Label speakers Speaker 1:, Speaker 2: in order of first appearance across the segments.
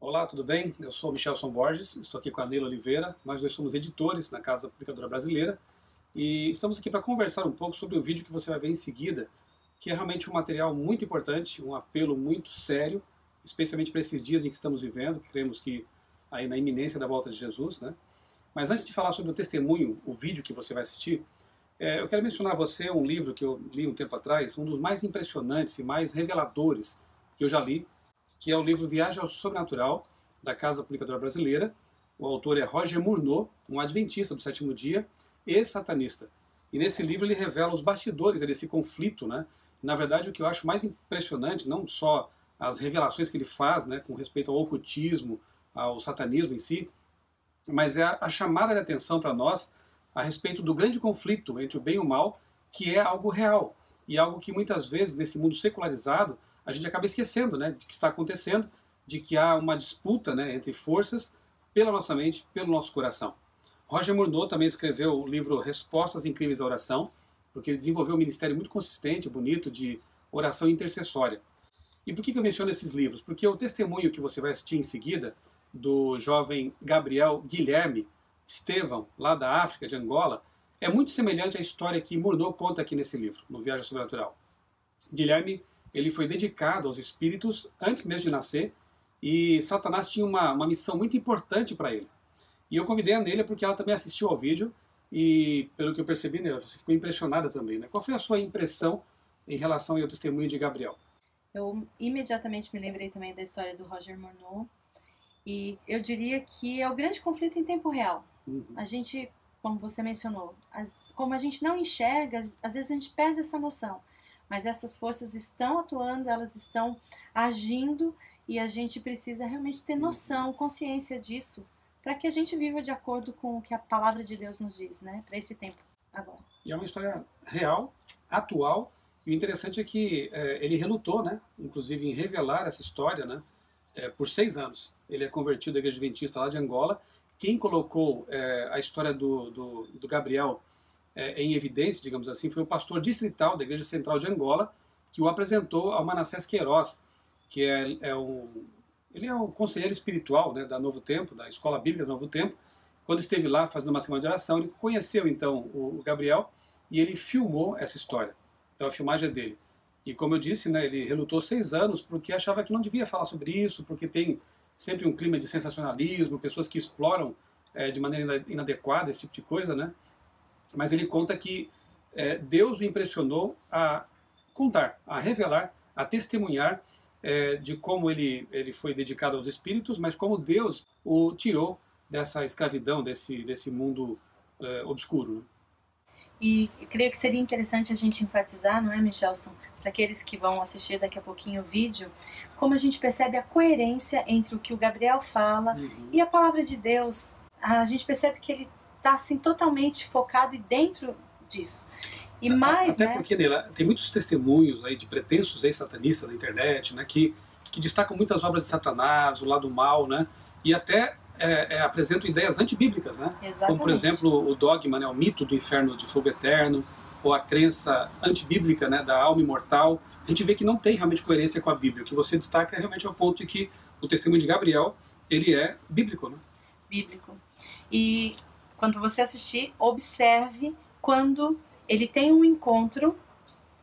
Speaker 1: Olá, tudo bem? Eu sou Michelson Borges, estou aqui com a Neila Oliveira, nós dois somos editores na Casa Publicadora Brasileira e estamos aqui para conversar um pouco sobre o vídeo que você vai ver em seguida, que é realmente um material muito importante, um apelo muito sério, especialmente para esses dias em que estamos vivendo, que cremos que aí na iminência da volta de Jesus, né? Mas antes de falar sobre o testemunho, o vídeo que você vai assistir, eu quero mencionar a você um livro que eu li um tempo atrás, um dos mais impressionantes e mais reveladores que eu já li, que é o livro Viagem ao Sobrenatural, da Casa Publicadora Brasileira. O autor é Roger Murnau, um adventista do sétimo dia e satanista. E nesse livro ele revela os bastidores desse conflito, né? Na verdade, o que eu acho mais impressionante, não só as revelações que ele faz, né, com respeito ao ocultismo, ao satanismo em si, mas é a chamada de atenção para nós a respeito do grande conflito entre o bem e o mal, que é algo real e algo que muitas vezes nesse mundo secularizado a gente acaba esquecendo, né, de que está acontecendo, de que há uma disputa, né, entre forças pela nossa mente, pelo nosso coração. Roger Murnau também escreveu o livro Respostas Incríveis à Oração, porque ele desenvolveu um ministério muito consistente, bonito, de oração intercessória. E por que eu menciono esses livros? Porque o testemunho que você vai assistir em seguida, do jovem Gabriel Guilherme Estevão, lá da África, de Angola, é muito semelhante à história que Murnau conta aqui nesse livro, no Viagem Sobrenatural. Guilherme, ele foi dedicado aos espíritos antes mesmo de nascer, e Satanás tinha uma missão muito importante para ele. E eu convidei a Nélia porque ela também assistiu ao vídeo, e pelo que eu percebi, Nélia, você ficou impressionada também, né? Qual foi a sua impressão em relação ao testemunho de Gabriel?
Speaker 2: Eu imediatamente me lembrei também da história do Roger Murnau, e eu diria que é o grande conflito em tempo real. A gente, como você mencionou, como a gente não enxerga, às vezes a gente perde essa noção, mas essas forças estão atuando, elas estão agindo, e a gente precisa realmente ter noção, consciência disso, para que a gente viva de acordo com o que a palavra de Deus nos diz, né, para esse tempo agora.
Speaker 1: E é uma história real, atual, e o interessante é que ele relutou, né, inclusive em revelar essa história, né, por 6 anos. Ele é convertido à Igreja Adventista lá de Angola. Quem colocou a história do Gabriel em evidência, digamos assim, foi o pastor distrital da Igreja Central de Angola, que o apresentou ao Manassés Queiroz, que ele é o conselheiro espiritual, né, da Novo Tempo, da Escola Bíblica do Novo Tempo. Quando esteve lá fazendo uma semana de oração, ele conheceu então o Gabriel e ele filmou essa história. Então a filmagem é dele. E como eu disse, né, ele relutou 6 anos porque achava que não devia falar sobre isso, porque tem sempre um clima de sensacionalismo, pessoas que exploram de maneira inadequada esse tipo de coisa, né? Mas ele conta que Deus o impressionou a contar, a revelar, a testemunhar de como ele foi dedicado aos espíritos, mas como Deus o tirou dessa escravidão, desse mundo obscuro, né?
Speaker 2: E creio que seria interessante a gente enfatizar, não é, Michelson, para aqueles que vão assistir daqui a pouquinho o vídeo, como a gente percebe a coerência entre o que o Gabriel fala e a palavra de Deus. A gente percebe que ele está assim, totalmente focado e dentro disso. E mais,
Speaker 1: até porque, Neila, tem muitos testemunhos aí de pretensos ex-satanistas na internet, né, que destacam muitas obras de Satanás, o lado mal, né, e até apresentam ideias antibíblicas, né?
Speaker 2: Exatamente.
Speaker 1: Como, por exemplo, o dogma, né, o mito do inferno de fogo eterno, ou a crença antibíblica, né, da alma imortal. A gente vê que não tem realmente coerência com a Bíblia. O que você destaca é realmente ao ponto de que o testemunho de Gabriel, ele é bíblico, né?
Speaker 2: Bíblico. E quando você assistir, observe quando ele tem um encontro,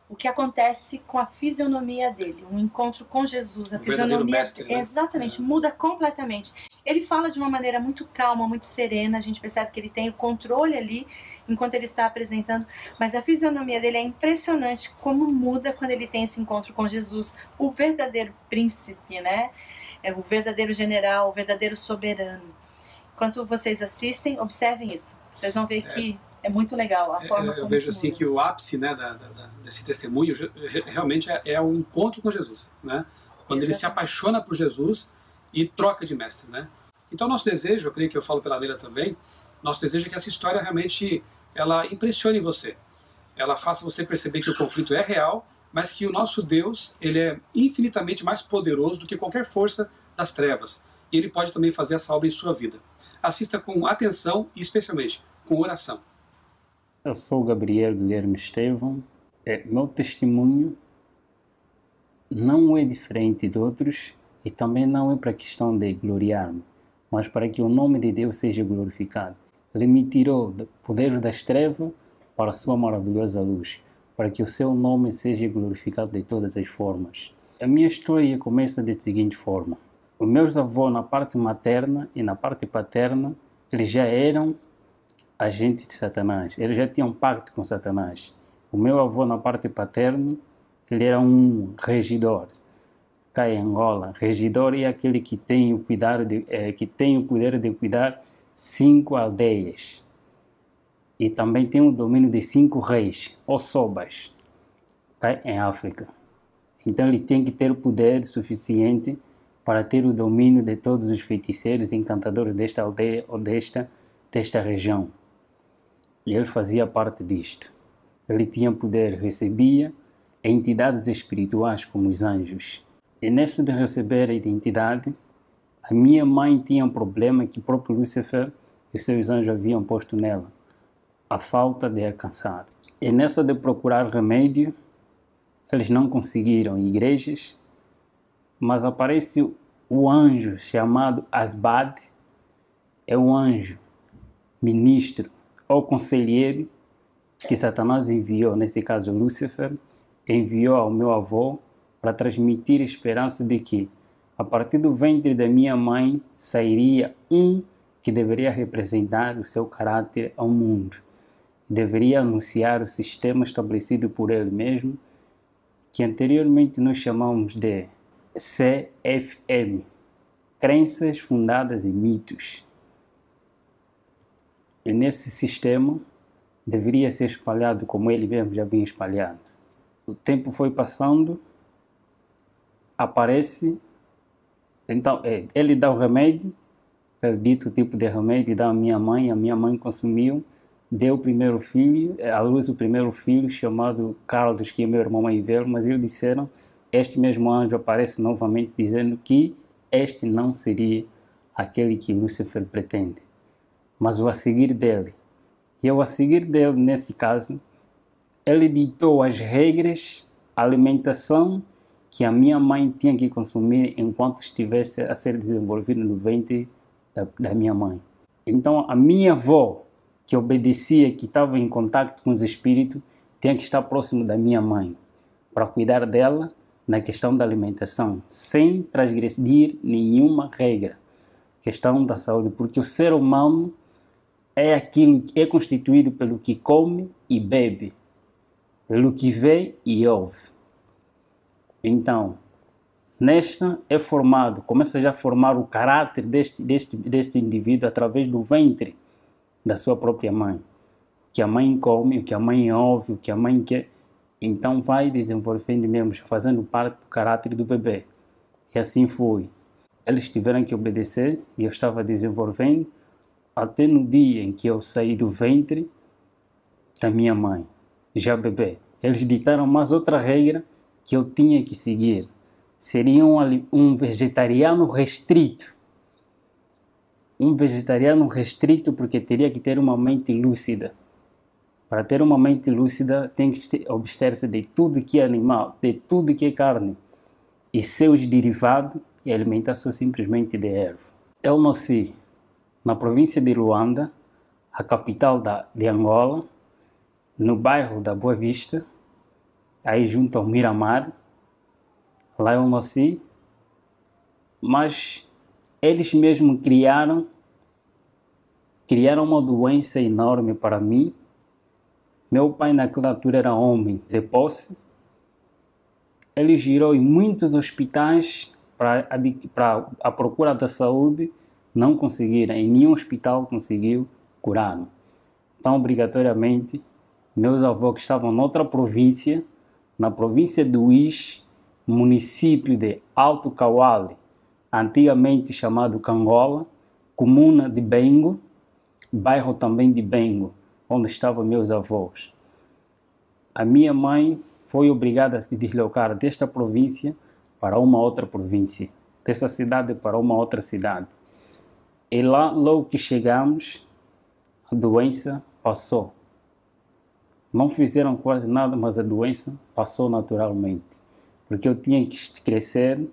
Speaker 2: o que acontece com a fisionomia dele, um encontro com Jesus, a fisionomia
Speaker 1: mestre, né?
Speaker 2: Exatamente, muda completamente. Ele fala de uma maneira muito calma, muito serena, a gente percebe que ele tem o controle ali enquanto ele está apresentando, mas a fisionomia dele é impressionante como muda quando ele tem esse encontro com Jesus, o verdadeiro príncipe, né? O verdadeiro general, o verdadeiro soberano. Enquanto vocês assistem, observem isso. Vocês vão ver que é muito legal a forma como
Speaker 1: eu vejo
Speaker 2: isso
Speaker 1: assim
Speaker 2: muda.
Speaker 1: que o ápice, né, desse testemunho realmente é o encontro com Jesus, né? Quando ele se apaixona por Jesus e troca de mestre, né? Então nosso desejo, eu creio que eu falo pela Neila também, nosso desejo é que essa história realmente ela impressione você, ela faça você perceber que o conflito é real, mas que o nosso Deus, ele é infinitamente mais poderoso do que qualquer força das trevas, e ele pode também fazer essa obra em sua vida. Assista com atenção e especialmente com oração.
Speaker 3: Eu sou o Gabriel Guilherme Estevão. Meu testemunho não é diferente de outros E também não é para questão de gloriar-me, mas para que o nome de Deus seja glorificado. Ele me tirou do poder das trevas para a sua maravilhosa luz, para que o seu nome seja glorificado de todas as formas. A minha história começa da seguinte forma. Os meus avós, na parte materna e na parte paterna, eles já eram agentes de Satanás. Eles já tinham pacto com Satanás. O meu avô, na parte paterna, ele era um regidor. Cá em Angola, regidor é aquele que tem o poder de cuidar 5 aldeias. E também tem o domínio de 5 reis, ou sobas, cá em África. Então ele tem que ter o poder suficiente para ter o domínio de todos os feiticeiros e encantadores desta aldeia ou desta região. E ele fazia parte disto. Ele tinha poder, recebia entidades espirituais como os anjos. E neste de receber a identidade, a minha mãe tinha um problema que o próprio Lúcifer e os seus anjos haviam posto nela, a falta de alcançar. E nessa de procurar remédio, eles não conseguiram em igrejas, mas aparece o anjo chamado Asbad, é um anjo, ministro ou conselheiro que Satanás enviou, nesse caso Lúcifer, enviou ao meu avô para transmitir a esperança de que, a partir do ventre da minha mãe, sairia um que deveria representar o seu caráter ao mundo. Deveria anunciar o sistema estabelecido por ele mesmo, que anteriormente nós chamamos de CFM, Crenças Fundadas em Mitos. E nesse sistema deveria ser espalhado como ele mesmo já vinha espalhado. O tempo foi passando, aparece, então ele dá o remédio, ele dito tipo de remédio, dá à minha mãe consumiu, deu o primeiro filho, à luz o primeiro filho chamado Carlos, que é meu irmão mais velho, mas eles disseram, este mesmo anjo aparece novamente dizendo que este não seria aquele que Lúcifer pretende, mas o a seguir dele. E o a seguir dele, nesse caso, ele ditou as regras, a alimentação que a minha mãe tinha que consumir enquanto estivesse a ser desenvolvida no ventre da minha mãe. Então, a minha avó, que obedecia, que estava em contato com os espíritos, tinha que estar próximo da minha mãe, para cuidar dela na questão da alimentação, sem transgredir nenhuma regra. Questão da saúde, porque o ser humano é aquilo que é constituído pelo que come e bebe, pelo que vê e ouve. Então, nesta é formado, começa já a formar o caráter deste indivíduo através do ventre da sua própria mãe. O que a mãe come, o que a mãe ouve, o que a mãe quer, então vai desenvolvendo mesmo, fazendo parte do caráter do bebê. E assim foi. Eles tiveram que obedecer e eu estava desenvolvendo até no dia em que eu saí do ventre da minha mãe, já bebê. Eles ditaram mais outra regra que eu tinha que seguir. Seria um vegetariano restrito. Um vegetariano restrito porque teria que ter uma mente lúcida. Para ter uma mente lúcida tem que abster-se de tudo que é animal, de tudo que é carne. E seus derivados e alimentação simplesmente de erva. Eu nasci na província de Luanda, a capital de Angola, no bairro da Boa Vista, aí junto ao Miramar. Lá eu nasci, mas eles mesmos criaram uma doença enorme para mim. Meu pai naquela altura era homem de posse. Ele girou em muitos hospitais para a procura da saúde, não conseguiram, em nenhum hospital conseguiu curar-me. Então, obrigatoriamente, meus avós que estavam noutra província, na província do Uís, município de Alto Cauale, antigamente chamado Cangola, comuna de Bengo, bairro também de Bengo, onde estavam meus avós. A minha mãe foi obrigada a se deslocar desta província para uma outra província, dessa cidade para uma outra cidade. E lá, logo que chegamos, a doença passou. Não fizeram quase nada, mas a doença passou naturalmente. Porque eu tinha que crescer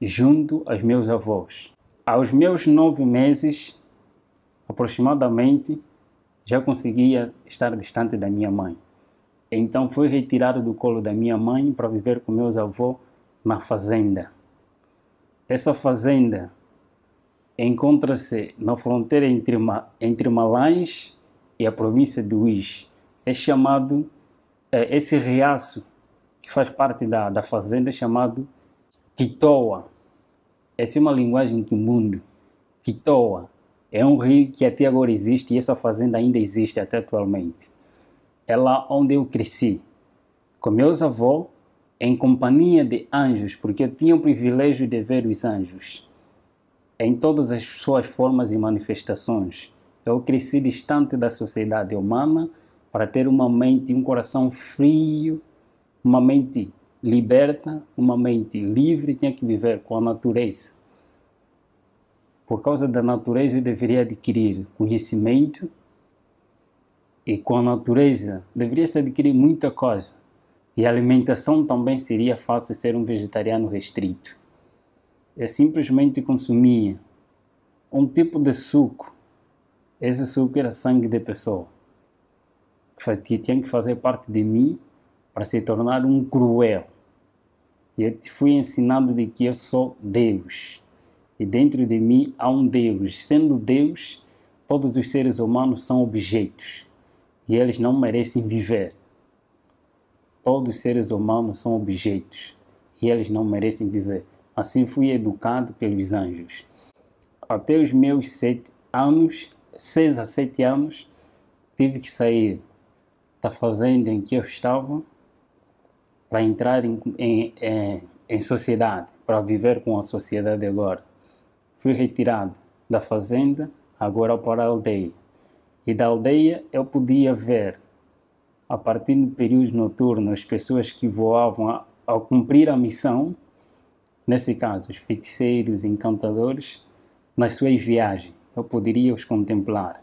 Speaker 3: junto aos meus avós. Aos meus 9 meses, aproximadamente, já conseguia estar distante da minha mãe. Então fui retirado do colo da minha mãe para viver com meus avós na fazenda. Essa fazenda encontra-se na fronteira entre Malães e a província de Uís. É chamado, esse riacho que faz parte da fazenda é chamado Quitoa. Essa é uma linguagem quimbundo. Quitoa é um rio que até agora existe e essa fazenda ainda existe até atualmente. É lá onde eu cresci, com meus avós, em companhia de anjos, porque eu tinha o privilégio de ver os anjos em todas as suas formas e manifestações. Eu cresci distante da sociedade humana para ter uma mente e um coração frio, uma mente liberta, uma mente livre. Tinha que viver com a natureza. Por causa da natureza eu deveria adquirir conhecimento e com a natureza deveria-se adquirir muita coisa. E a alimentação também seria fácil ser um vegetariano restrito. Eu simplesmente consumia um tipo de suco. Esse suco era sangue de pessoa, que tinha que fazer parte de mim para se tornar um cruel. E eu fui ensinado de que eu sou Deus. E dentro de mim há um Deus. Sendo Deus, todos os seres humanos são objetos. E eles não merecem viver. Todos os seres humanos são objetos. E eles não merecem viver. Assim fui educado pelos anjos. Até os meus 6 a 7 anos, tive que sair da fazenda em que eu estava para entrar em sociedade, para viver com a sociedade agora. Fui retirado da fazenda, agora para a aldeia. E da aldeia eu podia ver, a partir do período noturno, as pessoas que voavam ao cumprir a missão, nesse caso, os feiticeiros, encantadores, nas suas viagens. Eu poderia os contemplar.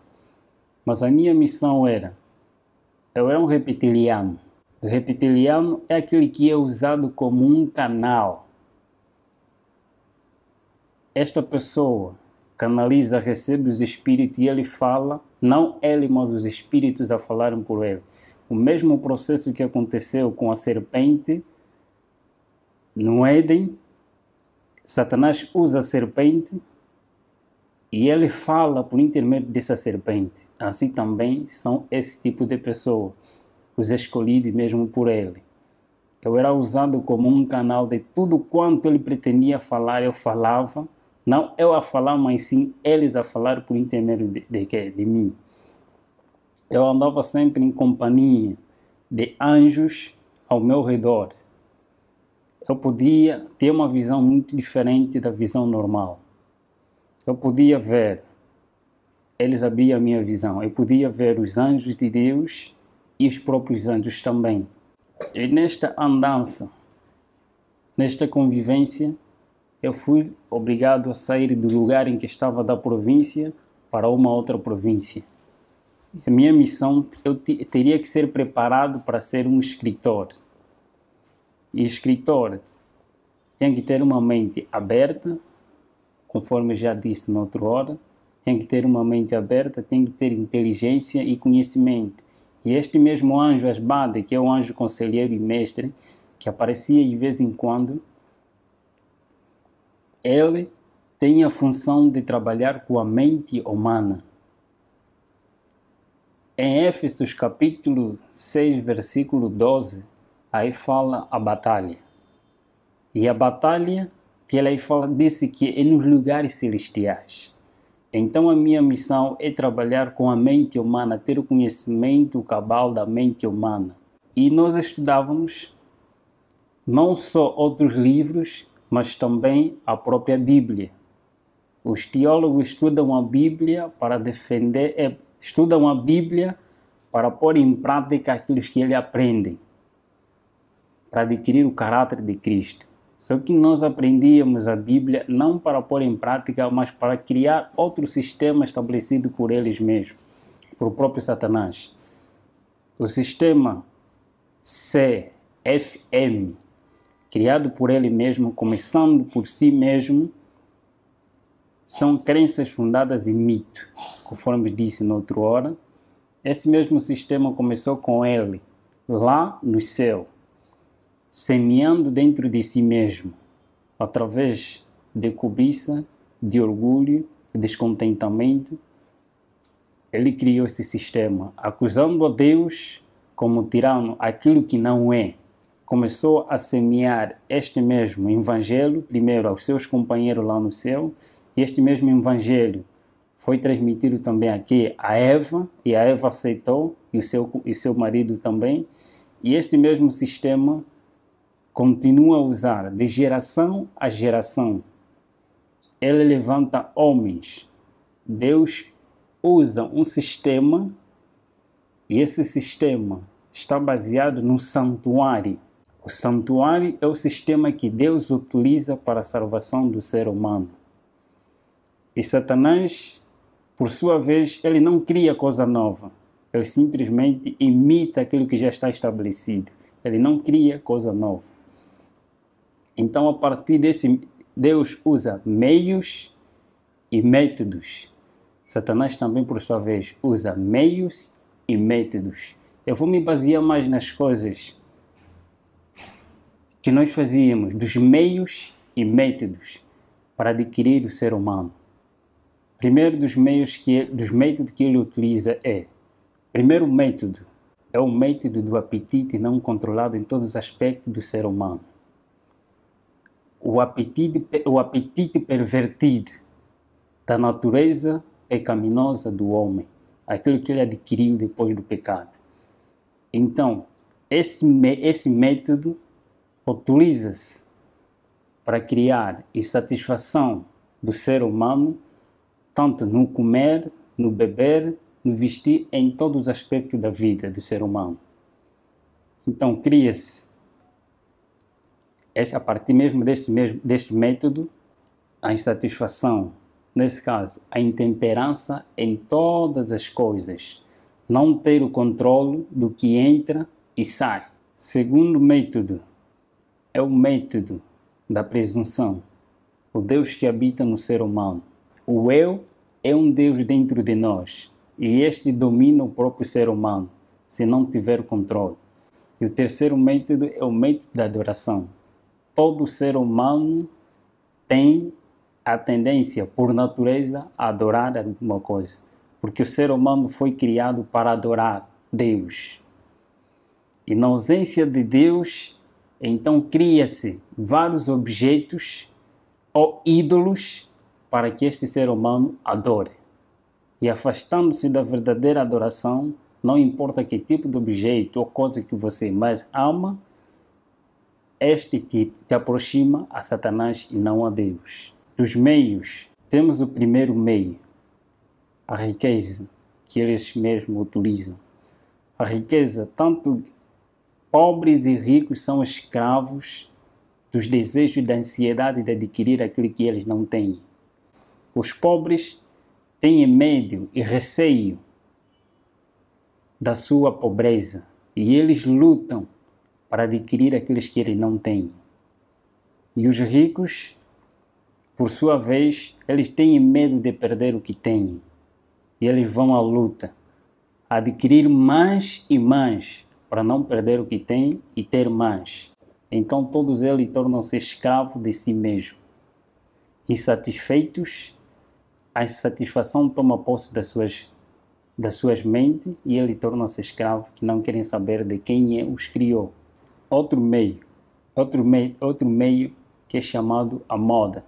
Speaker 3: Mas a minha missão eu era um reptiliano. O reptiliano é aquele que é usado como um canal. Esta pessoa canaliza, recebe os espíritos e ele fala, não ele, mas os espíritos a falarem por ele. O mesmo processo que aconteceu com a serpente no Éden, Satanás usa a serpente e ele fala por intermédio dessa serpente. Assim também são esse tipo de pessoa, os escolhidos mesmo por ele. Eu era usado como um canal de tudo quanto ele pretendia falar, eu falava. Não eu a falar, mas sim eles a falar por intermédio de mim. Eu andava sempre em companhia de anjos ao meu redor. Eu podia ter uma visão muito diferente da visão normal. Eu podia ver, eles abriam a minha visão, eu podia ver os anjos de Deus e os próprios anjos também. E nesta andança, nesta convivência, eu fui obrigado a sair do lugar em que estava da província para uma outra província. A minha missão, eu teria que ser preparado para ser um escritor. E escritor tem que ter uma mente aberta, conforme já disse noutra hora, tem que ter uma mente aberta, tem que ter inteligência e conhecimento. E este mesmo anjo Asbade, que é um anjo conselheiro e mestre, que aparecia de vez em quando, ele tem a função de trabalhar com a mente humana. Em Éfesos capítulo 6, versículo 12, aí fala a batalha. E a batalha que ele aí fala, disse que é nos lugares celestiais. Então a minha missão é trabalhar com a mente humana, ter o conhecimento cabal da mente humana. E nós estudávamos não só outros livros, mas também a própria Bíblia. Os teólogos estudam a Bíblia para defender, estudam a Bíblia para pôr em prática aquilo que eles aprendem, para adquirir o caráter de Cristo. Só que nós aprendíamos a Bíblia não para pôr em prática, mas para criar outro sistema estabelecido por eles mesmos, por o próprio criado por ele mesmo, começando por si mesmo, são crenças fundadas em mito, conforme disse na outra hora. Esse mesmo sistema começou com ele, lá no céu, semeando dentro de si mesmo, através de cobiça, de orgulho, de descontentamento. Ele criou esse sistema, acusando a Deus como tirano aquilo que não é. Começou a semear este mesmo evangelho, primeiro aos seus companheiros lá no céu, e este mesmo evangelho foi transmitido também aqui a Eva, e a Eva aceitou, e seu marido também. E este mesmo sistema continua a usar de geração a geração. Ele levanta homens. Deus usa um sistema, e esse sistema está baseado no santuário. O santuário é o sistema que Deus utiliza para a salvação do ser humano. E Satanás, por sua vez, ele não cria coisa nova. Ele simplesmente imita aquilo que já está estabelecido. Ele não cria coisa nova. Então, a partir desse, Deus usa meios e métodos. Satanás também, por sua vez, usa meios e métodos. Eu vou me basear mais nas coisas que nós fazíamos, dos meios e métodos para adquirir o ser humano. Primeiro dos métodos que ele utiliza primeiro método é o método do apetite não controlado em todos os aspectos do ser humano. O apetite pervertido da natureza pecaminosa do homem, aquilo que ele adquiriu depois do pecado. Então, esse método utiliza-se para criar insatisfação do ser humano, tanto no comer, no beber, no vestir, em todos os aspectos da vida do ser humano. Então, cria-se, a partir mesmo deste método, a insatisfação, nesse caso, a intemperança em todas as coisas, não ter o controle do que entra e sai. Segundo método é o método da presunção, o Deus que habita no ser humano. O eu é um Deus dentro de nós e este domina o próprio ser humano, se não tiver controle. E o terceiro método é o método da adoração. Todo ser humano tem a tendência, por natureza, a adorar alguma coisa, porque o ser humano foi criado para adorar Deus. E na ausência de Deus, então cria-se vários objetos ou ídolos para que este ser humano adore. E afastando-se da verdadeira adoração, não importa que tipo de objeto ou coisa que você mais ama, este tipo te aproxima a Satanás e não a Deus. Dos meios, temos o primeiro meio, a riqueza, que eles mesmos utilizam. A riqueza, tanto pobres e ricos são escravos dos desejos e da ansiedade de adquirir aquilo que eles não têm. Os pobres têm medo e receio da sua pobreza e eles lutam para adquirir aqueles que eles não têm. E os ricos, por sua vez, eles têm medo de perder o que têm e eles vão à luta, a adquirir mais e mais para não perder o que têm e ter mais. Então todos eles tornam-se escravos de si mesmos. Insatisfeitos, a insatisfação toma posse das suas mentes e eles tornam-se escravos que não querem saber de quem os criou. Outro meio que é chamado a moda.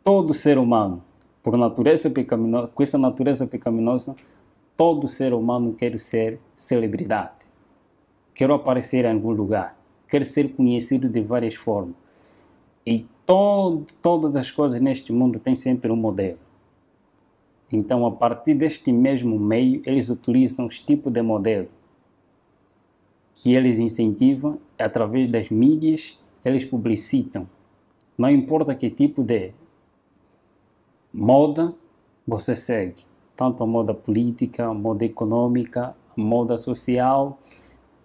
Speaker 3: Todo ser humano, por natureza pecaminosa, com essa natureza pecaminosa, todo ser humano quer ser celebridade. Quer aparecer em algum lugar. Quer ser conhecido de várias formas. E todas as coisas neste mundo têm sempre um modelo. Então, a partir deste mesmo meio, eles utilizam os tipos de modelo que eles incentivam através das mídias, eles publicitam. Não importa que tipo de moda você segue, tanto a moda política, a moda econômica, a moda social,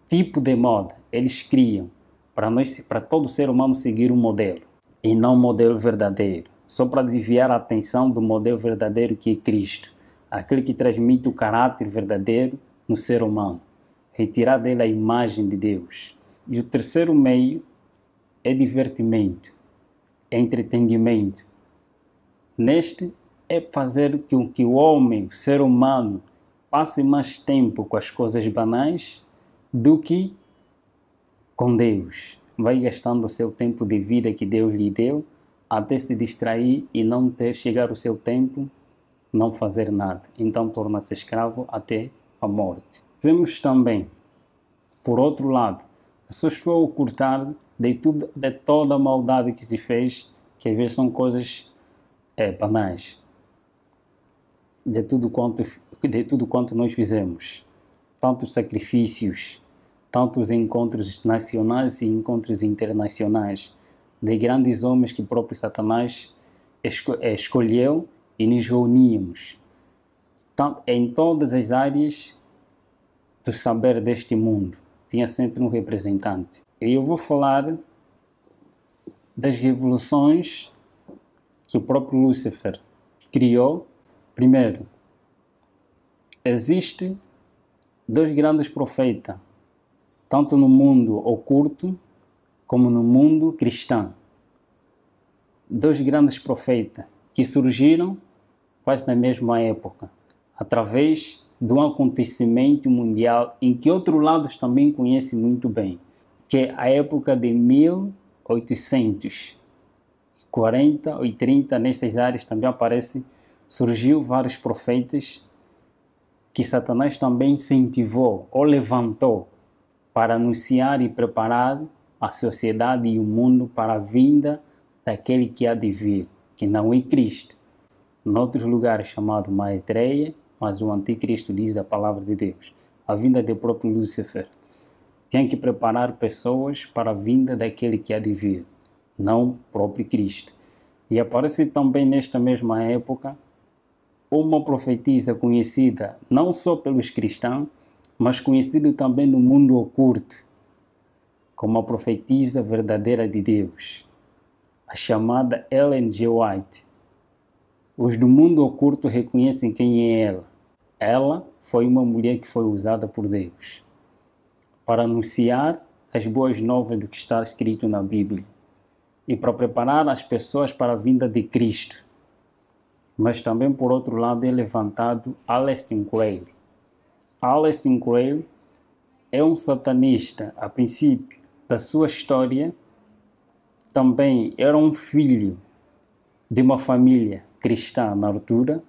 Speaker 3: tipo de moda eles criam para todo ser humano seguir um modelo, e não um modelo verdadeiro, só para desviar a atenção do modelo verdadeiro que é Cristo, aquele que transmite o caráter verdadeiro no ser humano, retirar dele a imagem de Deus. E o terceiro meio é divertimento, é entretenimento. Neste é fazer com que o homem, o ser humano, passe mais tempo com as coisas banais do que com Deus. Vai gastando o seu tempo de vida que Deus lhe deu até se distrair e não ter chegar o seu tempo, não fazer nada. Então torna-se escravo até a morte. Temos também, por outro lado, só estou a ocultar de toda a maldade que se fez, que às vezes são coisas banais. De tudo quanto nós fizemos. Tantos sacrifícios, tantos encontros nacionais e encontros internacionais, de grandes homens que o próprio Satanás escolheu e nos reuníamos. Em todas as áreas do saber deste mundo, tinha sempre um representante. E eu vou falar das revoluções que o próprio Lúcifer criou. Primeiro, existem dois grandes profetas, tanto no mundo oculto como no mundo cristão. Dois grandes profetas que surgiram quase na mesma época, através de um acontecimento mundial em que outros lados também conhecem muito bem, que é a época de 1840 e 30, nessas áreas também surgiu vários profetas que Satanás também incentivou ou levantou para anunciar e preparar a sociedade e o mundo para a vinda daquele que há de vir, que não é Cristo. Em outros lugares chamado Maitreya, mas o anticristo diz a palavra de Deus. A vinda do próprio Lúcifer. Tem que preparar pessoas para a vinda daquele que há de vir, não o próprio Cristo. E aparece também nesta mesma época uma profetisa conhecida não só pelos cristãos, mas conhecida também no mundo oculto, como a profetisa verdadeira de Deus, a chamada Ellen G. White. Os do mundo oculto reconhecem quem é ela. Ela foi uma mulher que foi usada por Deus para anunciar as boas novas do que está escrito na Bíblia e para preparar as pessoas para a vinda de Cristo. Mas também, por outro lado, é levantado Aleister Crowley. Aleister Crowley é um satanista, a princípio da sua história. Também era um filho de uma família cristã na altura,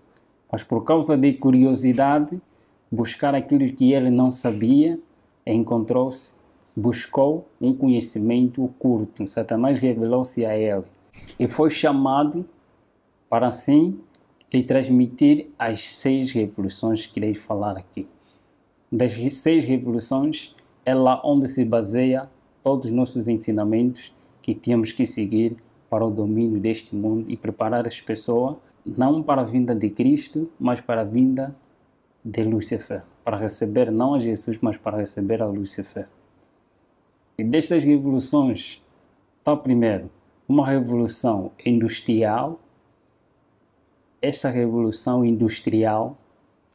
Speaker 3: mas por causa de curiosidade, buscar aquilo que ele não sabia, buscou um conhecimento oculto. Satanás revelou-se a ele e foi chamado para assim lhe transmitir as 6 revoluções que irei falar aqui. Das 6 revoluções é lá onde se baseia todos os nossos ensinamentos que temos que seguir para o domínio deste mundo e preparar as pessoas não para a vinda de Cristo, mas para a vinda de Lúcifer, para receber não a Jesus, mas para receber a Lúcifer. E destas revoluções, está primeiro uma revolução industrial. Esta revolução industrial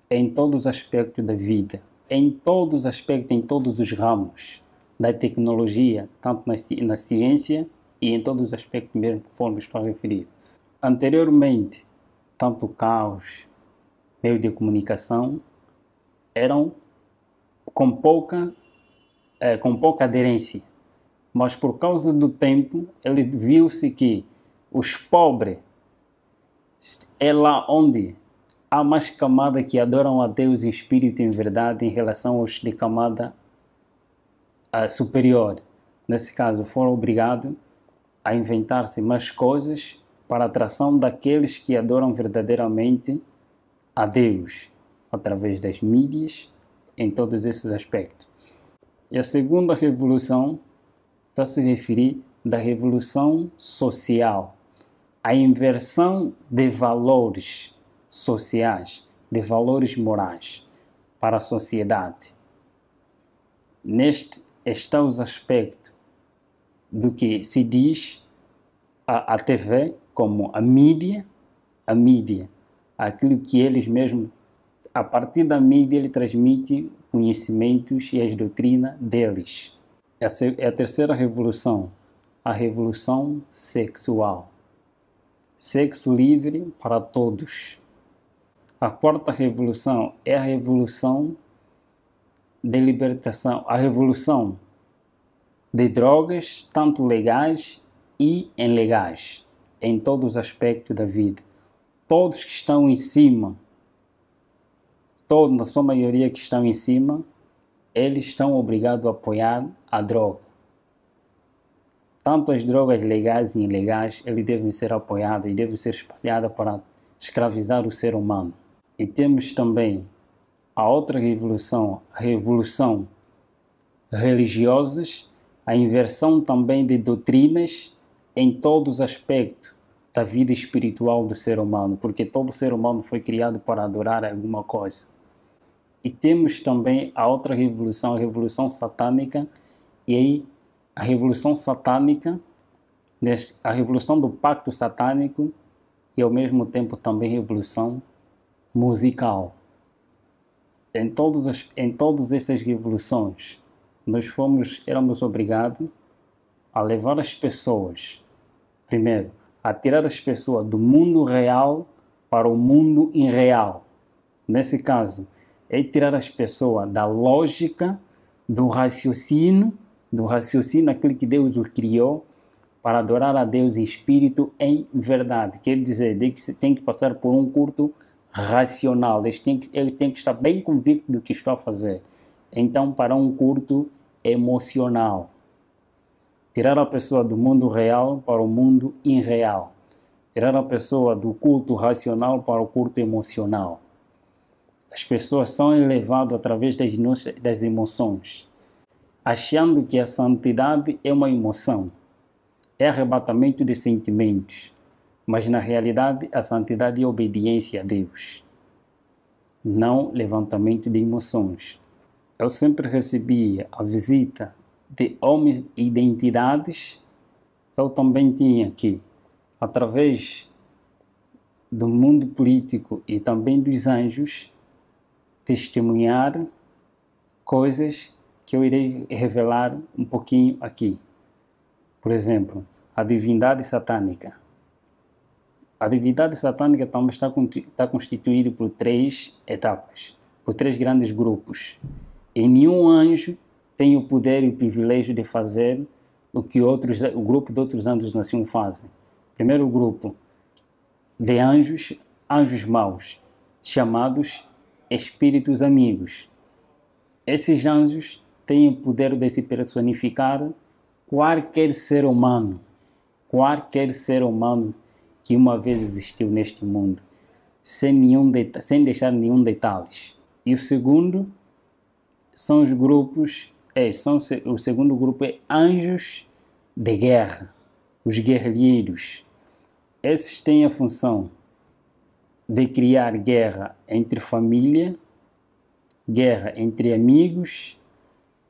Speaker 3: é em todos os aspectos da vida, em todos os aspectos, em todos os ramos da tecnologia, tanto na ciência e em todos os aspectos mesmo conforme estou a referir. Anteriormente, tanto carros, meios de comunicação, eram com pouca aderência. Mas por causa do tempo, ele viu-se que os pobres é lá onde há mais camada que adoram a Deus em espírito e em verdade em relação aos de camada superior. Nesse caso, foram obrigados a inventar-se mais coisas para a atração daqueles que adoram verdadeiramente a Deus, através das mídias, em todos esses aspectos. E a segunda revolução está a se referir da revolução social, a inversão de valores sociais, de valores morais para a sociedade. Neste estão os aspectos do que se diz a TV como a mídia, aquilo que eles mesmos, a partir da mídia, ele transmite conhecimentos e as doutrinas deles. Essa é a terceira revolução, a revolução sexual. Sexo livre para todos. A quarta revolução é a revolução de libertação, a revolução de drogas, tanto legais e ilegais, em todos os aspectos da vida. Todos que estão em cima, na sua maioria que estão em cima, eles estão obrigados a apoiar a droga. Tanto as drogas legais e ilegais, eles devem ser apoiadas e devem ser espalhadas para escravizar o ser humano. E temos também a outra revolução, a revolução religiosas, a inversão também de doutrinas em todos os aspectos da vida espiritual do ser humano, porque todo ser humano foi criado para adorar alguma coisa. E temos também a outra revolução, a revolução satânica, e aí a revolução satânica, a revolução do pacto satânico e ao mesmo tempo também revolução musical. Em todas essas revoluções, nós éramos obrigados a levar as pessoas, primeiro, a tirar as pessoas do mundo real para o mundo irreal. Nesse caso, é tirar as pessoas da lógica, do raciocínio aquele que Deus o criou, para adorar a Deus em espírito, em verdade. Quer dizer, que você tem que passar por um culto racional. Ele tem que estar bem convicto do que está a fazer. Então, para um culto emocional. Tirar a pessoa do mundo real para o mundo irreal. Tirar a pessoa do culto racional para o culto emocional. As pessoas são elevadas através das emoções, achando que a santidade é uma emoção, é arrebatamento de sentimentos, mas na realidade a santidade é obediência a Deus, não levantamento de emoções. Eu sempre recebia a visita de homens e identidades. Eu também tinha que, através do mundo político e também dos anjos, testemunhar coisas que eu irei revelar um pouquinho aqui. Por exemplo, a divindade satânica. A divindade satânica também está constituída por 3 etapas, por 3 grandes grupos. E nenhum anjo tem o poder e o privilégio de fazer o que o grupo de outros anjos nasciam fazem. Primeiro grupo de anjos maus, chamados espíritos amigos. Esses anjos têm o poder de se personificar qualquer ser humano que uma vez existiu neste mundo, sem deixar nenhum detalhe. E o segundo são os grupos, o segundo grupo é anjos de guerra, os guerrilheiros. Esses têm a função de criar guerra entre família, guerra entre amigos,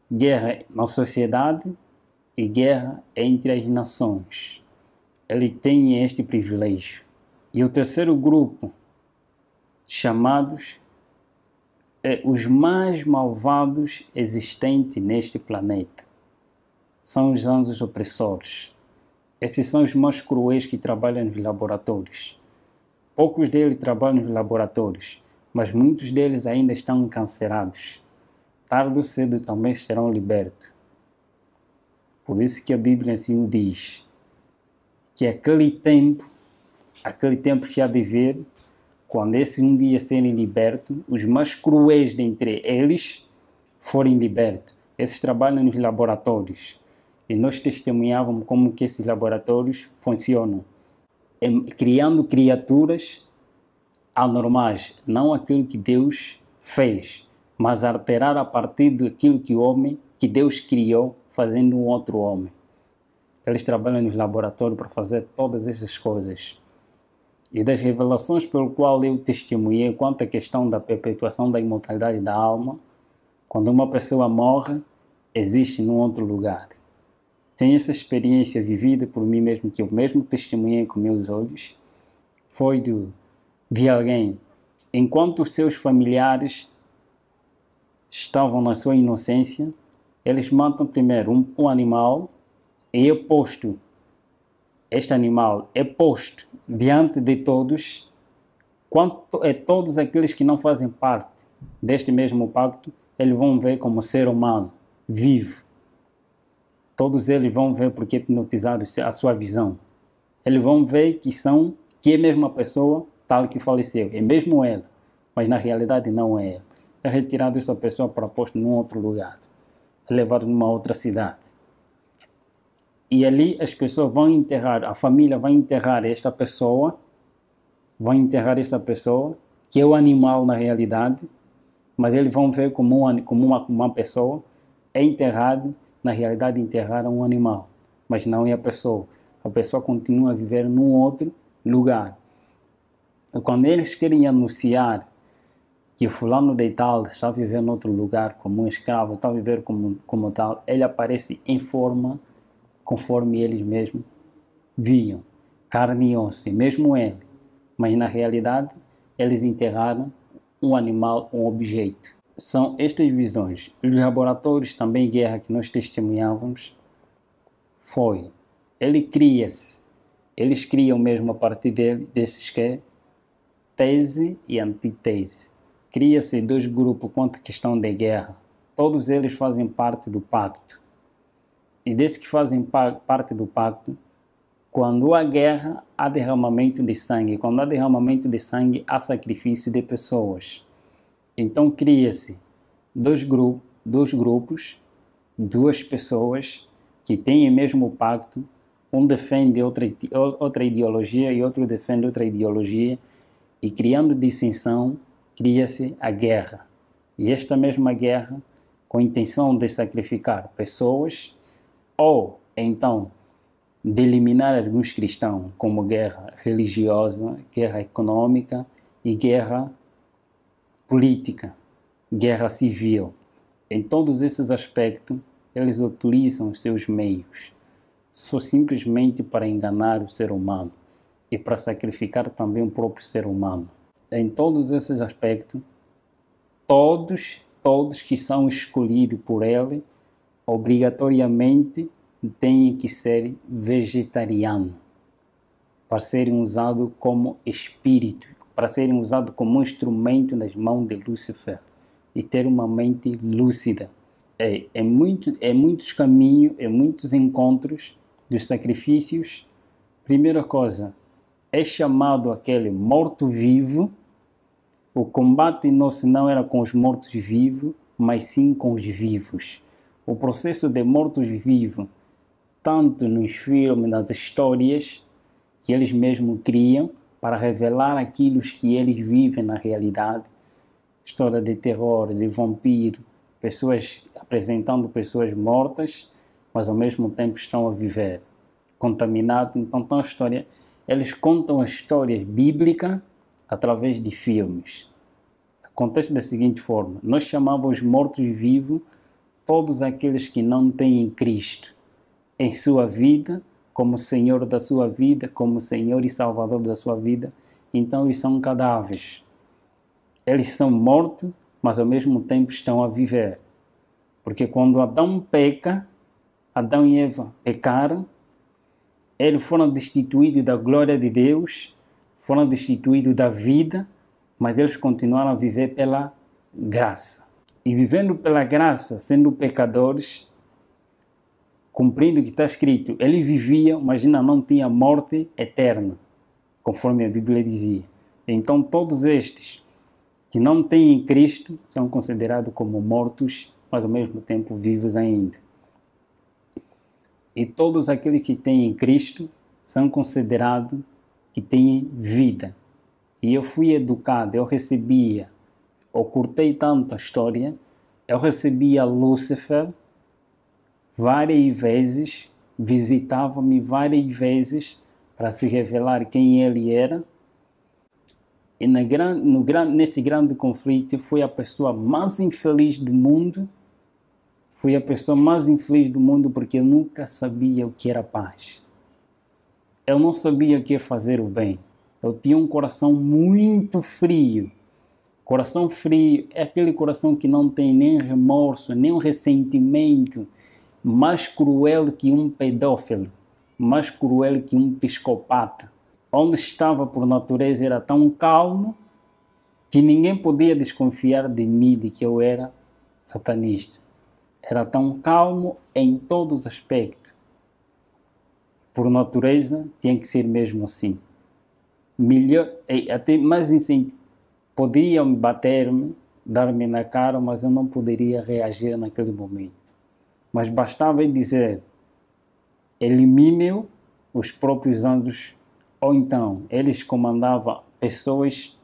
Speaker 3: guerra na sociedade e guerra entre as nações. Ele tem este privilégio. E o terceiro grupo, chamados os mais malvados existentes neste planeta, são os anjos opressores. Esses são os mais cruéis que trabalham nos laboratórios. Poucos deles trabalham nos laboratórios, mas muitos deles ainda estão encarcerados. Tarde ou cedo também serão libertos. Por isso que a Bíblia assim diz, que aquele tempo que há de vir, quando esse um dia serem libertos, os mais cruéis dentre eles forem libertos. Esses trabalham nos laboratórios. E nós testemunhávamos como que esses laboratórios funcionam. Criando criaturas anormais, não aquilo que Deus fez, mas alterar a partir daquilo que Deus criou, fazendo um outro homem. Eles trabalham nos laboratórios para fazer todas essas coisas. E das revelações pelo qual eu testemunhei quanto à questão da perpetuação da imortalidade da alma, quando uma pessoa morre, existe num outro lugar. tenho essa experiência vivida por mim mesmo, que eu mesmo testemunhei com meus olhos, foi de alguém, enquanto os seus familiares estavam na sua inocência, eles matam primeiro um animal e este animal é posto diante de todos, quanto é todos aqueles que não fazem parte deste mesmo pacto, eles vão ver como ser humano, vivo. Todos eles vão ver porque hipnotizaram a sua visão. Eles vão ver que é a mesma pessoa tal que faleceu. É mesmo ela, mas na realidade não é ela. É retirado essa pessoa para posto num outro lugar. É levado numa outra cidade. E ali as pessoas vão enterrar, a família vai enterrar esta pessoa, que é o animal na realidade, mas eles vão ver como uma pessoa é enterrado. Na realidade, enterraram um animal, mas não é a pessoa. A pessoa continua a viver num outro lugar. E quando eles querem anunciar que o fulano de tal está a viver em outro lugar como um escravo, está a viver como tal, ele aparece em forma conforme eles mesmos viam, carne e osso, e mesmo ele. Mas na realidade, eles enterraram um animal, um objeto. São estas visões. Os laboratórios também de guerra que nós testemunhávamos eles criam mesmo a partir desses que é tese e antítese. Cria-se dois grupos quanto à questão de guerra. Todos eles fazem parte do pacto. E desses que fazem parte do pacto, quando há guerra, há derramamento de sangue. Quando há derramamento de sangue, há sacrifício de pessoas. Então cria-se dois grupos, duas pessoas que têm o mesmo pacto, um defende outra ideologia e outro defende outra ideologia, e criando dissensão, cria-se a guerra. E esta mesma guerra, com a intenção de sacrificar pessoas, ou então de eliminar alguns cristãos, como guerra religiosa, guerra econômica e guerra política, guerra civil. Em todos esses aspectos, eles utilizam os seus meios, só simplesmente para enganar o ser humano e para sacrificar também o próprio ser humano. Em todos esses aspectos, todos que são escolhidos por ele, obrigatoriamente têm que ser vegetarianos, para serem usados como espírito, para serem usados como instrumento nas mãos de Lúcifer e ter uma mente lúcida. Muitos caminhos, muitos encontros dos sacrifícios. Primeira coisa, é chamado aquele morto-vivo. O combate nosso não era com os mortos-vivos, mas sim com os vivos. O processo de mortos-vivos, tanto nos filmes, nas histórias que eles mesmos criam, para revelar aquilo que eles vivem na realidade. História de terror, de vampiro, pessoas apresentando pessoas mortas, mas ao mesmo tempo estão a viver, contaminados. Então, eles contam as histórias bíblicas através de filmes. Acontece da seguinte forma: nós chamávamos mortos-vivos todos aqueles que não têm Cristo em sua vida, como Senhor da sua vida, como Senhor e Salvador da sua vida. Então eles são cadáveres. Eles são mortos, mas ao mesmo tempo estão a viver. Porque quando Adão peca, Adão e Eva pecaram, eles foram destituídos da glória de Deus, foram destituídos da vida, mas eles continuaram a viver pela graça. E vivendo pela graça, sendo pecadores, cumprindo o que está escrito, ele vivia, mas ainda não tinha morte eterna, conforme a Bíblia dizia. Então todos estes que não têm Cristo são considerados como mortos, mas ao mesmo tempo vivos ainda. E todos aqueles que têm Cristo são considerados que têm vida. E eu fui educado, eu curtei tanto a história, eu recebia Lúcifer várias vezes, visitava-me várias vezes para se revelar quem ele era. E neste grande conflito, foi a pessoa mais infeliz do mundo, Fui a pessoa mais infeliz do mundo porque eu nunca sabia o que era paz. Eu não sabia o que é fazer o bem. Eu tinha um coração muito frio. Coração frio é aquele coração que não tem nem remorso, nem um ressentimento, mais cruel que um pedófilo, mais cruel que um psicopata. Onde estava por natureza era tão calmo que ninguém podia desconfiar de mim, de que eu era satanista. Era tão calmo em todos os aspectos. Por natureza, tinha que ser mesmo assim. Melhor, até mais incentivo. Podiam bater-me, dar-me na cara, mas eu não poderia reagir naquele momento. Mas bastava dizer, elimine os próprios anjos, ou então eles comandavam pessoas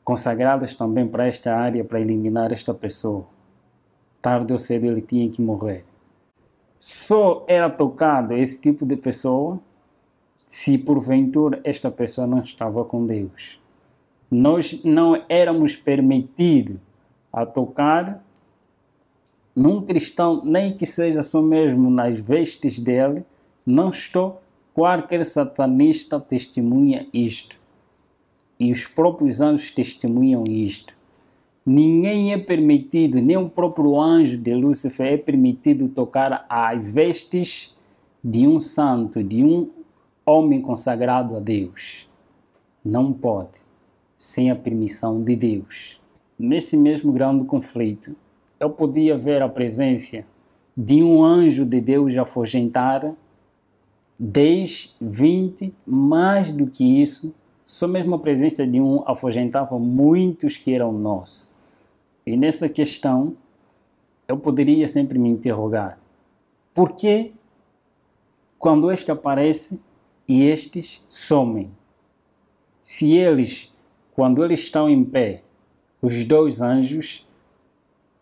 Speaker 3: consagradas também para esta área, para eliminar esta pessoa. Tarde ou cedo ele tinha que morrer. Só era tocado esse tipo de pessoa se porventura esta pessoa não estava com Deus. Nós não éramos permitidos a tocar num cristão, nem que seja só mesmo nas vestes dele. Não estou, qualquer satanista testemunha isto. E os próprios anjos testemunham isto. Ninguém é permitido, nem o próprio anjo de Lúcifer é permitido tocar as vestes de um santo, de um homem consagrado a Deus. Não pode, sem a permissão de Deus. Nesse mesmo grande conflito, eu podia ver a presença de um anjo de Deus afugentar 10, 20, mais do que isso. Só mesmo a presença de um afugentava muitos que eram nossos. E nessa questão, eu poderia sempre me interrogar. Por que quando este aparece e estes somem? Se eles, quando eles estão em pé, os dois anjos,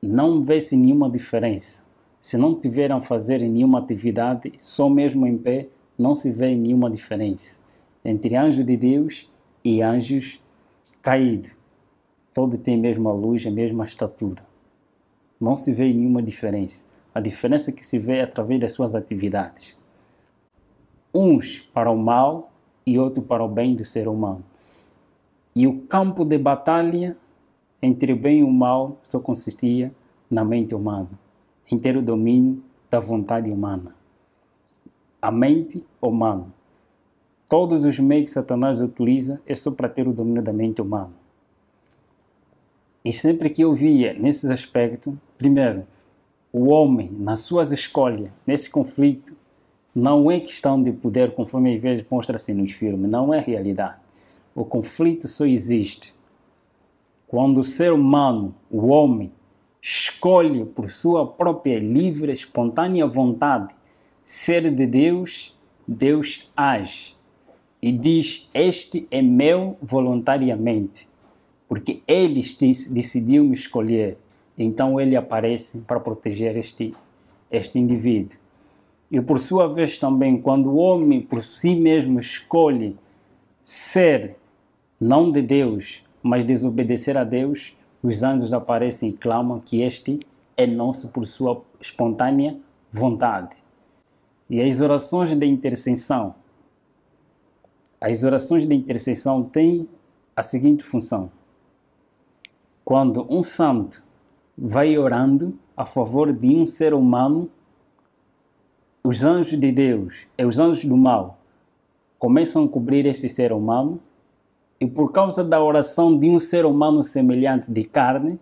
Speaker 3: não vê-se nenhuma diferença. Se não tiveram a fazer nenhuma atividade, só mesmo em pé, não se vê nenhuma diferença entre anjos de Deus e anjos caídos. Todos têm a mesma luz, a mesma estatura. Não se vê nenhuma diferença. A diferença que se vê é através das suas atividades. Uns para o mal e outros para o bem do ser humano. E o campo de batalha entre o bem e o mal só consistia na mente humana, em ter o domínio da vontade humana. A mente humana. Todos os meios que Satanás utiliza é só para ter o domínio da mente humana. E sempre que eu via nesses aspectos, primeiro, o homem, nas suas escolhas, nesse conflito, não é questão de poder, conforme às vezes mostra-se nos filmes, não é realidade. O conflito só existe quando o ser humano, o homem, escolhe por sua própria livre, espontânea vontade ser de Deus, Deus age e diz, este é meu voluntariamente, porque ele decidiu me escolher, então ele aparece para proteger este indivíduo. E por sua vez também, quando o homem por si mesmo escolhe ser não de Deus, mas desobedecer a Deus, os anjos aparecem e clamam que este é nosso por sua espontânea vontade. E as orações de intercessão têm a seguinte função. Quando um santo vai orando a favor de um ser humano, os anjos de Deus e os anjos do mal começam a cobrir esse ser humano e por causa da oração de um ser humano semelhante de carne,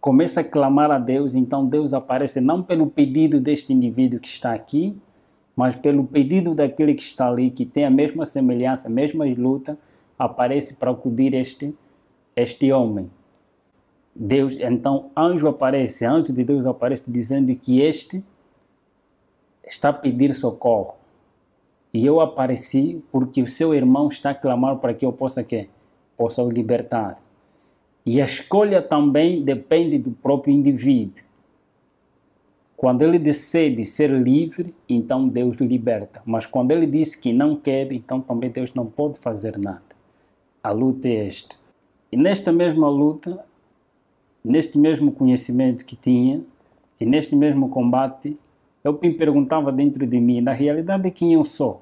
Speaker 3: começa a clamar a Deus, então Deus aparece não pelo pedido deste indivíduo que está aqui, mas pelo pedido daquele que está ali, que tem a mesma semelhança, a mesma luta, aparece para acudir este homem. Deus, então, anjo de Deus aparece dizendo que este está a pedir socorro. E eu apareci porque o seu irmão está a clamar para que eu possa o libertar. E a escolha também depende do próprio indivíduo. Quando ele decide ser livre, então Deus o liberta. Mas quando ele diz que não quer, então também Deus não pode fazer nada. A luta é esta. E nesta mesma luta, neste mesmo conhecimento que tinha, E neste mesmo combate, eu me perguntava dentro de mim, na realidade, quem eu sou?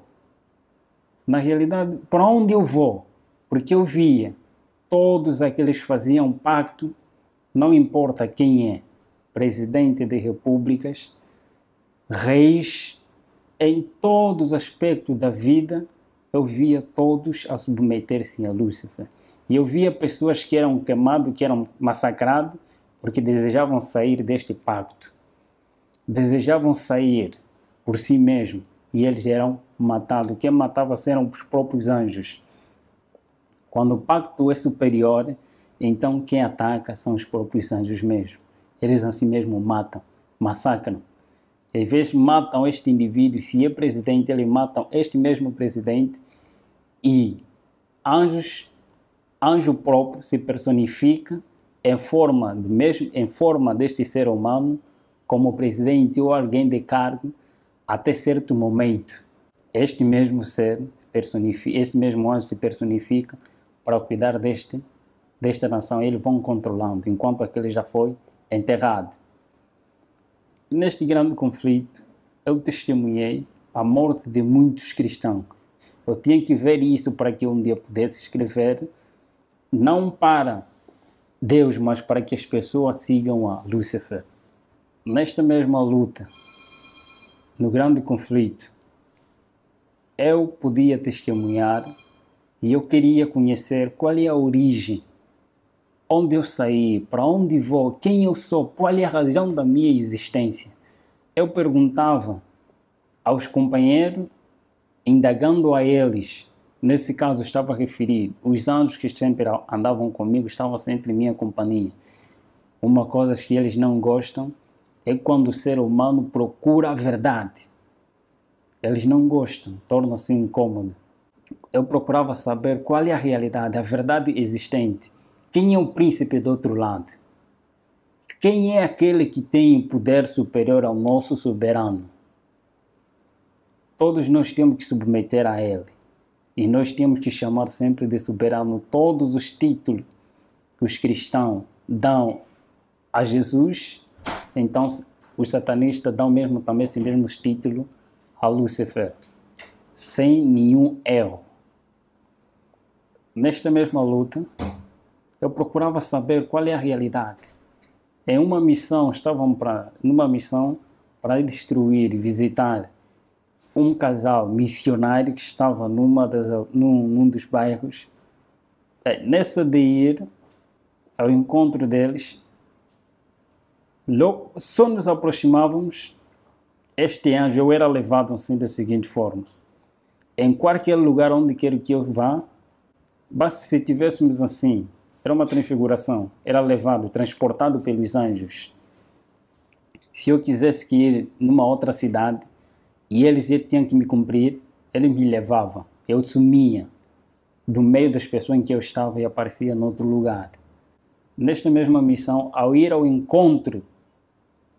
Speaker 3: Na realidade, para onde eu vou? Porque eu via todos aqueles que faziam pacto, não importa quem é, presidente de repúblicas, reis, em todos os aspectos da vida, eu via todos a submeter-se a Lúcifer. E eu via pessoas que eram queimadas, que eram massacradas, porque desejavam sair deste pacto. Desejavam sair por si mesmos, e eles eram matados. Quem matava eram os próprios anjos. Quando o pacto é superior, então quem ataca são os próprios anjos mesmo. Eles assim mesmo matam, massacram. Às vezes matam este indivíduo, se é presidente, eles matam este mesmo presidente, e anjo próprio se personifica em forma deste ser humano, como presidente ou alguém de cargo, até certo momento. Este mesmo ser esse mesmo anjo se personifica para cuidar desta nação. Eles vão controlando, enquanto aquele já foi enterrado. Neste grande conflito, eu testemunhei a morte de muitos cristãos. Eu tinha que ver isso para que um dia pudesse escrever, não para Deus, mas para que as pessoas sigam a Lúcifer. Nesta mesma luta, no grande conflito, eu podia testemunhar e eu queria conhecer qual é a origem, onde eu saí, para onde vou, quem eu sou, qual é a razão da minha existência. Eu perguntava aos companheiros, indagando a eles. Nesse caso, estava a referir os anjos que sempre andavam comigo, estavam sempre em minha companhia. Uma coisa que eles não gostam é quando o ser humano procura a verdade. Eles não gostam, torna-se incômodo. Eu procurava saber qual é a realidade, a verdade existente. Quem é o príncipe do outro lado? Quem é aquele que tem poder superior ao nosso soberano? Todos nós temos que submeter a ele. E nós temos que chamar sempre de soberano todos os títulos que os cristãos dão a Jesus. Então, os satanistas dão mesmo também esse mesmo título a Lúcifer, sem nenhum erro. Nesta mesma luta, eu procurava saber qual é a realidade. Em uma missão, numa missão para destruir, visitar um casal missionário que estava num dos bairros. Nessa de ir ao encontro deles, logo, só nos aproximávamos, este anjo eu era levado assim da seguinte forma: em qualquer lugar onde quer que eu vá, basta se tivéssemos assim, era uma transfiguração, era levado, transportado pelos anjos. Se eu quisesse ir numa outra cidade e eles tinham que me cumprir, eles me levavam. Eu sumia do meio das pessoas em que eu estava e aparecia em outro lugar. Nesta mesma missão, ao ir ao encontro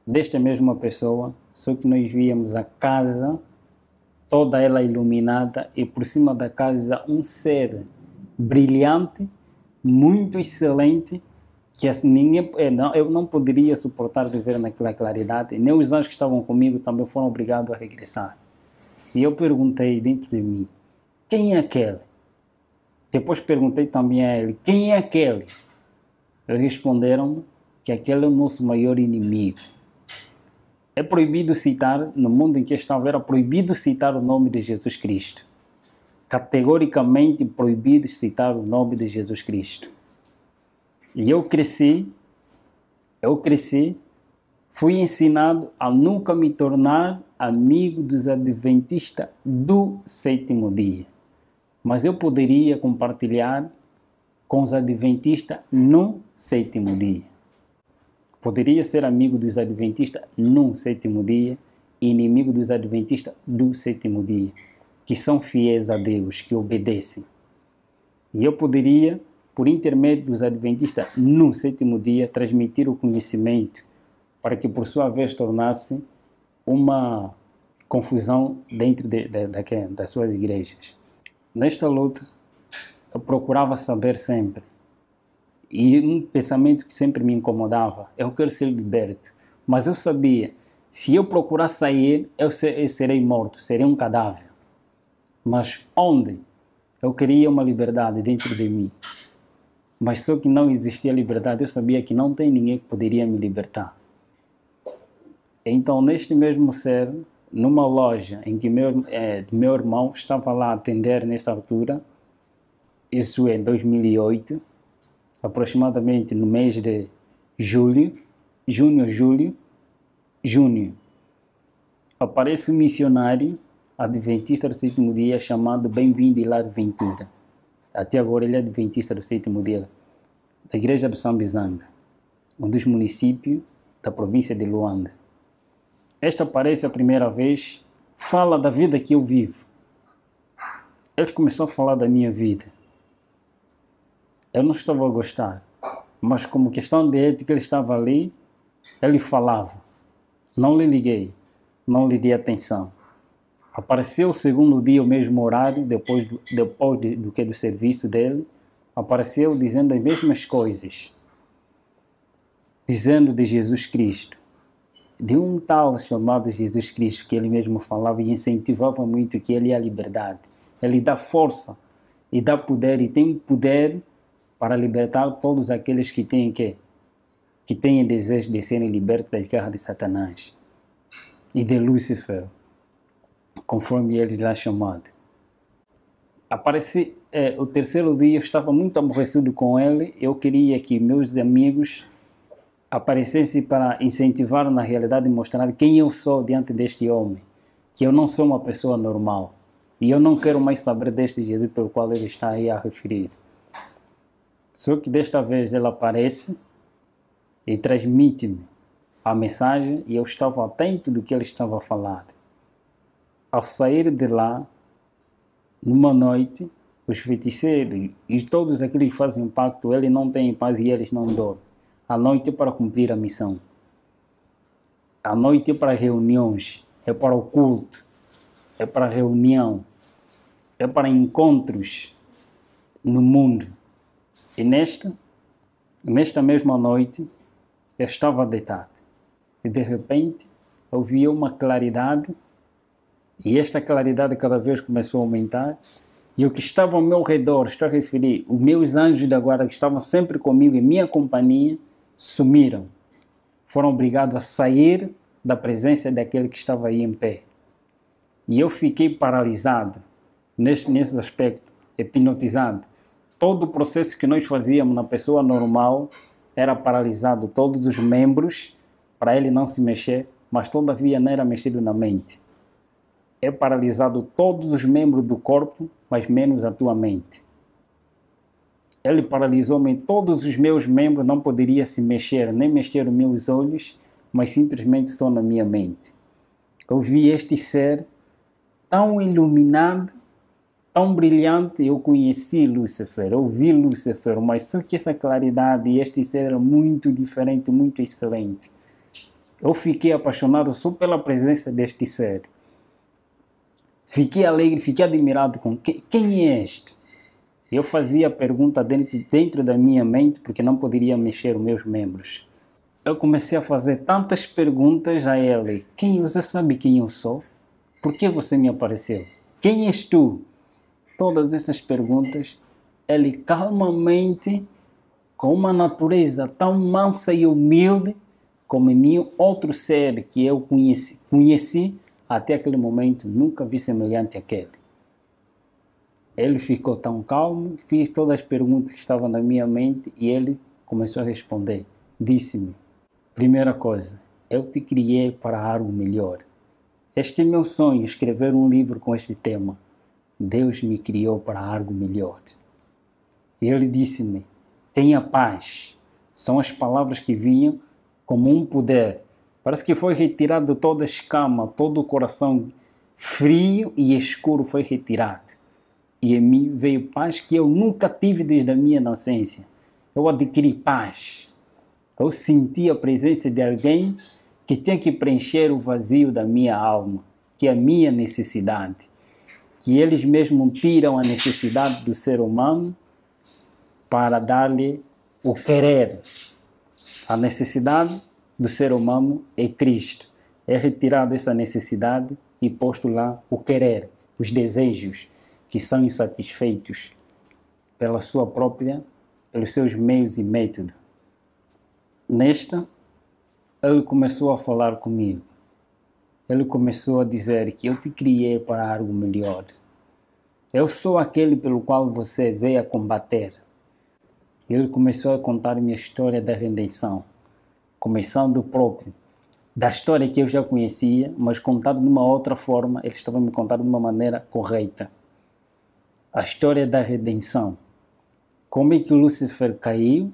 Speaker 3: desta mesma pessoa, só que nós víamos a casa, toda ela iluminada, e por cima da casa um ser brilhante, muito excelente, que eu não poderia suportar viver naquela claridade. Nem os anjos que estavam comigo também foram obrigados a regressar. E eu perguntei dentro de mim, quem é aquele? Depois perguntei também a ele, quem é aquele? Eles responderam que aquele é o nosso maior inimigo. É proibido citar, no mundo em que estava, era proibido citar o nome de Jesus Cristo. Categoricamente proibido citar o nome de Jesus Cristo. E eu cresci, fui ensinado a nunca me tornar amigo dos adventistas do sétimo dia. Mas eu poderia compartilhar com os adventistas no sétimo dia. Poderia ser amigo dos adventistas no sétimo dia e inimigo dos adventistas do sétimo dia, que são fiéis a Deus, que obedecem. E eu poderia, por intermédio dos adventistas no sétimo dia, transmitir o conhecimento para que, por sua vez, tornasse uma confusão dentro das suas igrejas. Nesta luta, eu procurava saber sempre. E um pensamento que sempre me incomodava: eu quero ser liberto. Mas eu sabia, se eu procurar sair, eu serei morto, serei um cadáver. Mas onde? Eu queria uma liberdade dentro de mim. Mas só que não existia liberdade, eu sabia que não tem ninguém que poderia me libertar. Então, neste mesmo ser, numa loja em que meu irmão estava lá a atender nessa altura, isso em 2008, aproximadamente no mês de junho, aparece um missionário adventista do sétimo dia chamado Bem-vindo Hilário Ventura. Até agora ele é adventista do sétimo dia, da igreja do São Bizanga, um dos municípios da província de Luanda. Este aparece a primeira vez, fala da vida que eu vivo. Ele começou a falar da minha vida. Eu não estava a gostar, mas como questão de ética ele estava ali, ele falava. Não lhe liguei, não lhe dei atenção. Apareceu o segundo dia, o mesmo horário, depois do serviço dele, apareceu dizendo as mesmas coisas. Dizendo de Jesus Cristo. De um tal chamado Jesus Cristo, que ele mesmo falava e incentivava muito que ele é a liberdade. Ele dá força e dá poder, e tem poder para libertar todos aqueles que têm desejo de serem libertos das garras de Satanás e de Lúcifer, conforme ele lá chamado. Apareci, o terceiro dia eu estava muito aborrecido com ele, eu queria que meus amigos aparecessem para incentivar na realidade e mostrar quem eu sou diante deste homem, que eu não sou uma pessoa normal, e eu não quero mais saber deste Jesus pelo qual ele está aí a referir. Só que desta vez ele aparece e transmite-me a mensagem e eu estava atento do que ele estava a falar. Ao sair de lá, numa noite, os feiticeiros e todos aqueles que fazem pacto, eles não têm paz e eles não dormem. A noite é para cumprir a missão. A noite é para reuniões, é para o culto, é para reunião, é para encontros no mundo. E nesta mesma noite, eu estava deitado. E de repente, eu vi uma claridade, e esta claridade cada vez começou a aumentar, e o que estava ao meu redor, estou a referir, os meus anjos da guarda que estavam sempre comigo, em minha companhia, sumiram. Foram obrigados a sair da presença daquele que estava aí em pé. E eu fiquei paralisado, nesse aspecto, hipnotizado. Todo o processo que nós fazíamos na pessoa normal era paralisado, todos os membros, para ele não se mexer, mas todavia não era mexido na mente. É paralisado todos os membros do corpo, mas menos a tua mente. Ele paralisou-me, todos os meus membros não poderiam se mexer, nem mexer os meus olhos, mas simplesmente só na minha mente. Eu vi este ser tão iluminado, tão brilhante, eu conheci Lúcifer, eu vi Lúcifer, mas só que essa claridade e este ser era muito diferente, muito excelente. Eu fiquei apaixonado só pela presença deste ser. Fiquei alegre, fiquei admirado com quem é este? Eu fazia a pergunta dentro da minha mente, porque não poderia mexer os meus membros. Eu comecei a fazer tantas perguntas a ele. Você sabe quem eu sou? Por que você me apareceu? Quem és tu? Todas essas perguntas, ele calmamente, com uma natureza tão mansa e humilde, como nenhum outro ser que eu conheci até aquele momento, nunca vi semelhante àquele. Ele ficou tão calmo, fiz todas as perguntas que estavam na minha mente e ele começou a responder. Disse-me, primeira coisa, eu te criei para algo melhor. Este é meu sonho, escrever um livro com este tema. Deus me criou para algo melhor. E ele disse-me, tenha paz. São as palavras que vinham como um poder. Parece que foi retirado toda a escama, todo o coração frio e escuro foi retirado. E em mim veio paz que eu nunca tive desde a minha nascença. Eu adquiri paz. Eu senti a presença de alguém que tem que preencher o vazio da minha alma, que é a minha necessidade. Que eles mesmos tiram a necessidade do ser humano para dar-lhe o querer. A necessidade do ser humano é Cristo. É retirado essa necessidade e posto lá o querer, os desejos que são insatisfeitos pelos seus meios e métodos. Nesta, ele começou a falar comigo. Ele começou a dizer que eu te criei para algo melhor. Eu sou aquele pelo qual você veio a combater. Ele começou a contar minha história da redenção, começando da história que eu já conhecia, mas contado de uma outra forma. Ele estava me contando de uma maneira correta. A história da redenção. Como é que Lúcifer caiu?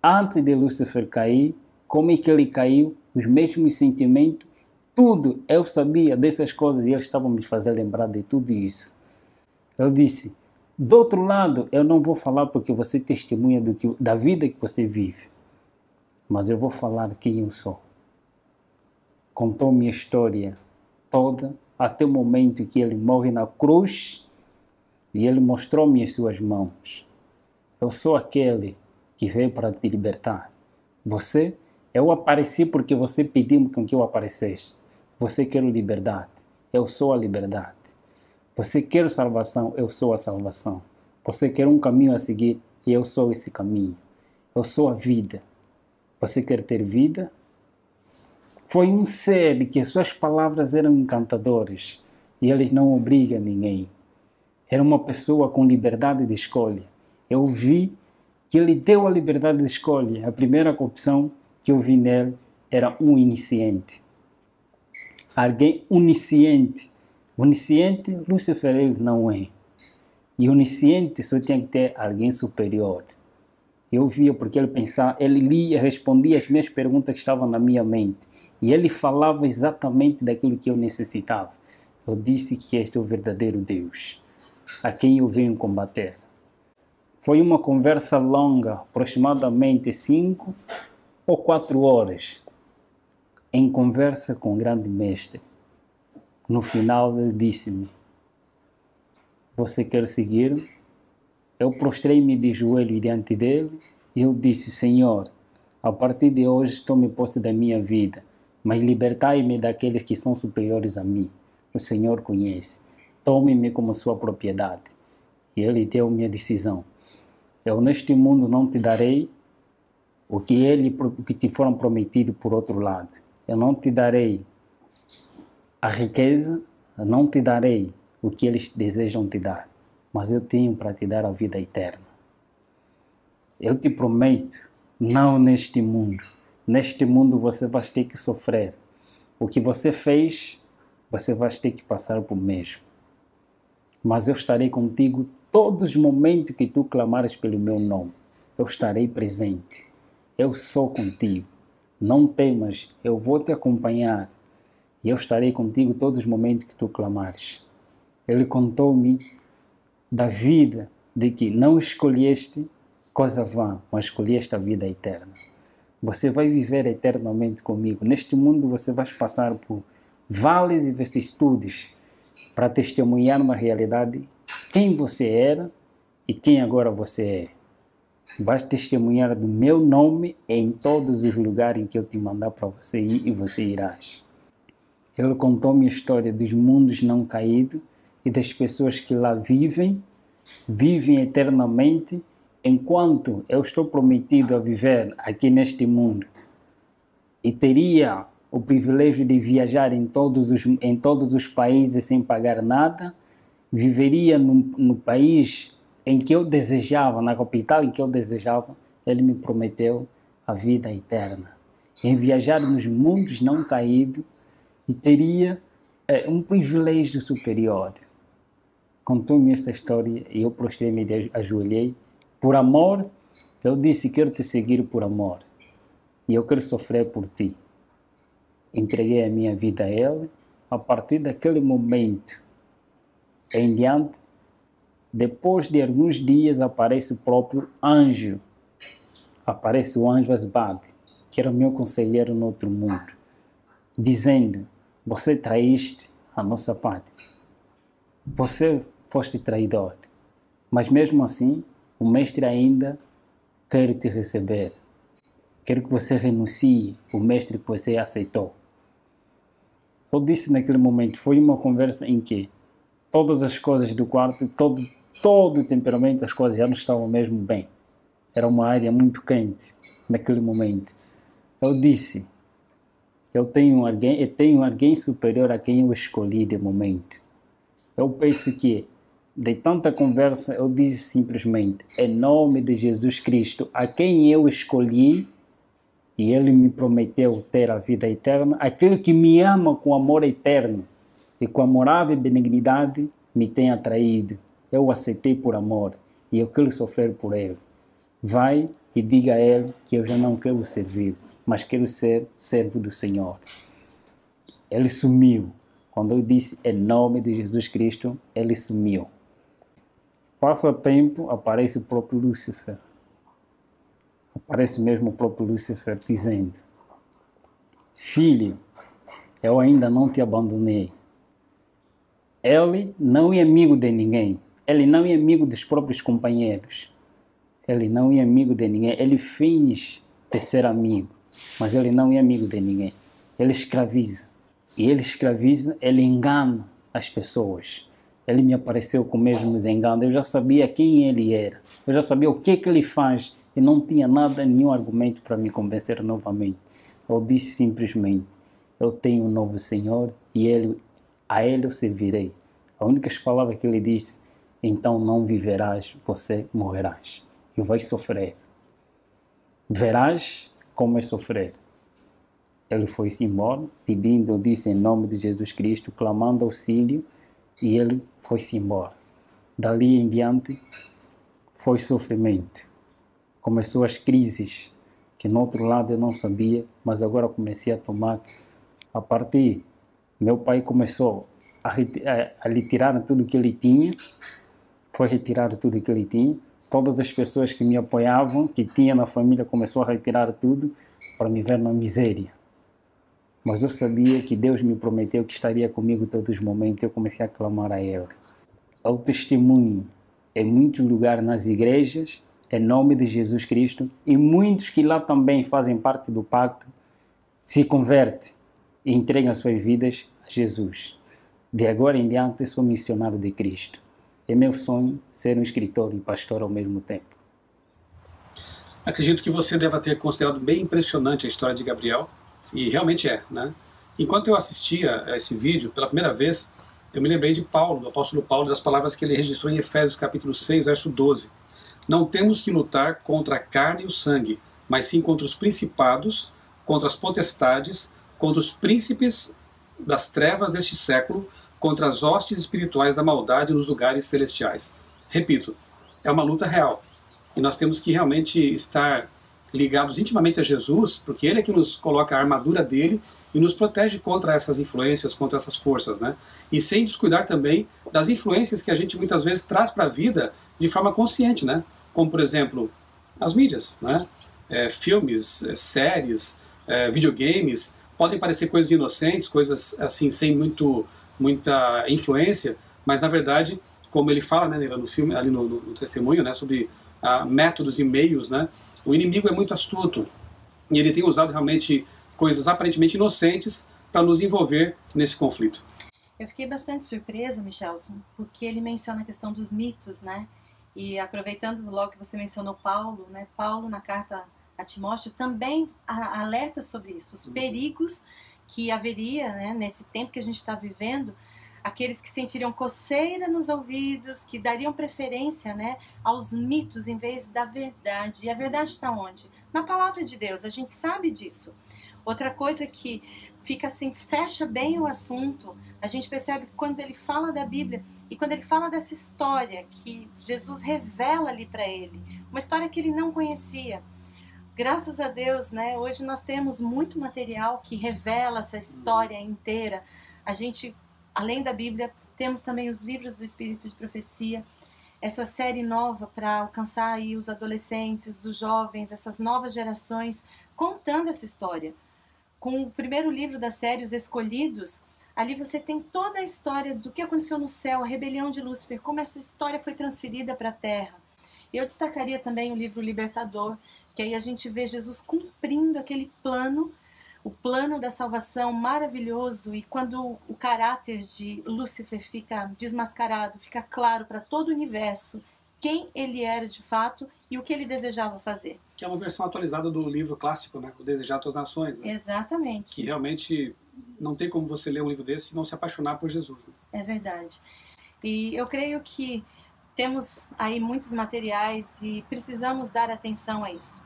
Speaker 3: Antes de Lúcifer cair, como é que ele caiu? Os mesmos sentimentos, tudo. Eu sabia dessas coisas e ele estava me fazendo lembrar de tudo isso. Eu disse, do outro lado, eu não vou falar porque você testemunha da vida que você vive, mas eu vou falar quem eu sou. Contou minha história toda, até o momento que ele morre na cruz e ele mostrou-me as suas mãos. Eu sou aquele que veio para te libertar. Eu apareci porque você pediu com que eu aparecesse. Você quer liberdade, eu sou a liberdade. Você quer salvação, eu sou a salvação. Você quer um caminho a seguir, e eu sou esse caminho. Eu sou a vida. Você quer ter vida? Foi um ser que suas palavras eram encantadoras e eles não obrigam ninguém. Era uma pessoa com liberdade de escolha. Eu vi que ele deu a liberdade de escolha. A primeira opção que eu vi nele era um iniciante. Alguém onisciente. Onisciente, Lúcifer ele não é. E onisciente só tinha que ter alguém superior. Eu via porque ele pensava, ele lia, respondia as minhas perguntas que estavam na minha mente. E ele falava exatamente daquilo que eu necessitava. Eu disse que este é o verdadeiro Deus, a quem eu venho combater. Foi uma conversa longa, aproximadamente 5 ou 4 horas, em conversa com o grande mestre. No final ele disse-me, você quer seguir? Eu prostrei-me de joelho diante dele e eu disse, Senhor, a partir de hoje estou-me posto da minha vida, mas libertai-me daqueles que são superiores a mim. O Senhor conhece. Tome-me como sua propriedade. E ele deu-me a decisão. Eu neste mundo não te darei o que te foram prometido por outro lado. Eu não te darei a riqueza, eu não te darei o que eles desejam te dar, mas eu tenho para te dar a vida eterna. Eu te prometo, não neste mundo. Neste mundo você vai ter que sofrer. O que você fez, você vai ter que passar por mesmo. Mas eu estarei contigo todos os momentos que tu clamares pelo meu nome. Eu estarei presente. Eu sou contigo. Não temas, eu vou te acompanhar. E eu estarei contigo todos os momentos que tu clamares. Ele contou-me da vida, de que não escolheste coisa vã, mas escolheste a vida eterna. Você vai viver eternamente comigo. Neste mundo você vai passar por vales e vicissitudes para testemunhar uma realidade, quem você era e quem agora você é. Vais testemunhar do meu nome em todos os lugares em que eu te mandar para você ir e você irás. Ele contou-me a história dos mundos não caídos e das pessoas que lá vivem eternamente, enquanto eu estou prometido a viver aqui neste mundo e teria o privilégio de viajar em todos os países sem pagar nada, viveria no país em que eu desejava, na capital em que eu desejava. Ele me prometeu a vida eterna, em viajar nos mundos não caídos, e teria um privilégio superior. Contou-me esta história e eu prostrei-me e ajoelhei. Por amor, eu disse, quero te seguir por amor. E eu quero sofrer por ti. Entreguei a minha vida a ele. A partir daquele momento em diante, depois de alguns dias, aparece o próprio anjo. Aparece o anjo Asbad, que era o meu conselheiro no outro mundo, dizendo, você traíste a nossa pátria. Você foste traidor. Mas mesmo assim, o mestre ainda quer te receber. Quero que você renuncie o mestre que você aceitou. Eu disse naquele momento, foi uma conversa em que todas as coisas do quarto, todo o temperamento, as coisas já não estavam mesmo bem. Era uma área muito quente naquele momento. Eu disse, eu tenho alguém superior a quem eu escolhi de momento. Eu penso que, de tanta conversa, eu disse simplesmente, em nome de Jesus Cristo, a quem eu escolhi, e Ele me prometeu ter a vida eterna, aquele que me ama com amor eterno e com amorável benignidade me tem atraído. Eu o aceitei por amor e eu quero sofrer por Ele. Vai e diga a Ele que eu já não quero servir, mas quero ser servo do Senhor. Ele sumiu. Quando eu disse em nome de Jesus Cristo, ele sumiu. Passa tempo, aparece o próprio Lúcifer. Aparece mesmo o próprio Lúcifer dizendo, filho, eu ainda não te abandonei. Ele não é amigo de ninguém. Ele não é amigo dos próprios companheiros. Ele não é amigo de ninguém. Ele finge de ser amigo, mas ele não é amigo de ninguém. Ele escraviza. E ele escraviza, ele engana as pessoas. Ele me apareceu com o mesmo engano. Eu já sabia quem ele era. Eu já sabia o que ele faz. E não tinha nenhum argumento para me convencer novamente. Eu disse simplesmente, eu tenho um novo Senhor e a Ele eu servirei. A única palavra que ele disse, então não viverás, você morrerás. E vais sofrer. Verás como é sofrer. Ele foi-se embora, pedindo, eu disse em nome de Jesus Cristo, clamando auxílio, e ele foi-se embora. Dali em diante, foi sofrimento. Começou as crises, que no outro lado eu não sabia, mas agora comecei a tomar. A partir, meu pai começou a lhe tirar tudo que ele tinha, foi retirar tudo que ele tinha. Todas as pessoas que me apoiavam, que tinha na família, começou a retirar tudo para me ver na miséria. Mas eu sabia que Deus me prometeu que estaria comigo todos os momentos. Eu comecei a clamar a Ele. Eu testemunho em muitos lugares nas igrejas, em nome de Jesus Cristo, e muitos que lá também fazem parte do pacto, se convertem e entregam as suas vidas a Jesus. De agora em diante, eu sou missionário de Cristo. É meu sonho ser um escritor e pastor ao mesmo tempo.
Speaker 1: Acredito que você deva ter considerado bem impressionante a história de Gabriel, e realmente é, né? Enquanto eu assistia a esse vídeo pela primeira vez, eu me lembrei de Paulo, do apóstolo Paulo, das palavras que ele registrou em Efésios capítulo 6, verso 12. Não temos que lutar contra a carne e o sangue, mas sim contra os principados, contra as potestades, contra os príncipes das trevas deste século, contra as hostes espirituais da maldade nos lugares celestiais. Repito, é uma luta real. E nós temos que realmente estar ligados intimamente a Jesus, porque Ele é que nos coloca a armadura dele e nos protege contra essas influências, contra essas forças, né? E sem descuidar também das influências que a gente muitas vezes traz para a vida de forma consciente, né? Como, por exemplo, as mídias, né? Filmes, séries, videogames, podem parecer coisas inocentes, coisas assim, sem muita influência, mas na verdade, como ele fala, né, no filme, ali no testemunho, né, sobre métodos e meios, né? O inimigo é muito astuto e ele tem usado realmente coisas aparentemente inocentes para nos envolver nesse conflito.
Speaker 2: Eu fiquei bastante surpresa, Michelson, porque ele menciona a questão dos mitos, né? E aproveitando logo que você mencionou Paulo, né? Paulo na carta a Timóteo também alerta sobre isso, os perigos que haveria, né, nesse tempo que a gente está vivendo, aqueles que sentiriam coceira nos ouvidos, que dariam preferência, né, aos mitos em vez da verdade. E a verdade está onde? Na palavra de Deus, a gente sabe disso. Outra coisa que fica assim, fecha bem o assunto, a gente percebe que quando ele fala da Bíblia e quando ele fala dessa história que Jesus revela ali para ele, uma história que ele não conhecia. Graças a Deus, né, hoje nós temos muito material que revela essa história inteira. A gente, além da Bíblia, temos também os livros do Espírito de Profecia, essa série nova para alcançar aí os adolescentes, os jovens, essas novas gerações, contando essa história. Com o primeiro livro da série, Os Escolhidos, ali você tem toda a história do que aconteceu no céu, a rebelião de Lúcifer, como essa história foi transferida para a terra. Eu destacaria também o livro Libertador, que aí a gente vê Jesus cumprindo aquele plano, o plano da salvação maravilhoso, e quando o caráter de Lúcifer fica desmascarado, fica claro para todo o universo quem ele era de fato e o que ele desejava fazer.
Speaker 1: Que é uma versão atualizada do livro clássico, né? O Desejar Tuas Nações. Né?
Speaker 2: Exatamente.
Speaker 1: Que realmente não tem como você ler um livro desse e não se apaixonar por Jesus. Né?
Speaker 2: É verdade. E eu creio que temos aí muitos materiais e precisamos dar atenção a isso.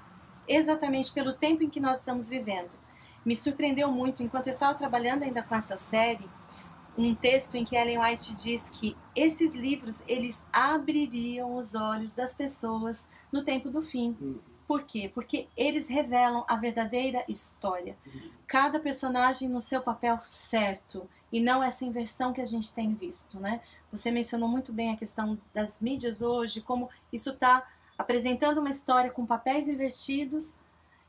Speaker 2: Exatamente pelo tempo em que nós estamos vivendo. Me surpreendeu muito, enquanto eu estava trabalhando ainda com essa série, um texto em que Ellen White diz que esses livros, eles abririam os olhos das pessoas no tempo do fim. Por quê? Porque eles revelam a verdadeira história. Cada personagem no seu papel certo, e não essa inversão que a gente tem visto, né? Você mencionou muito bem a questão das mídias hoje, como isso está apresentando uma história com papéis invertidos,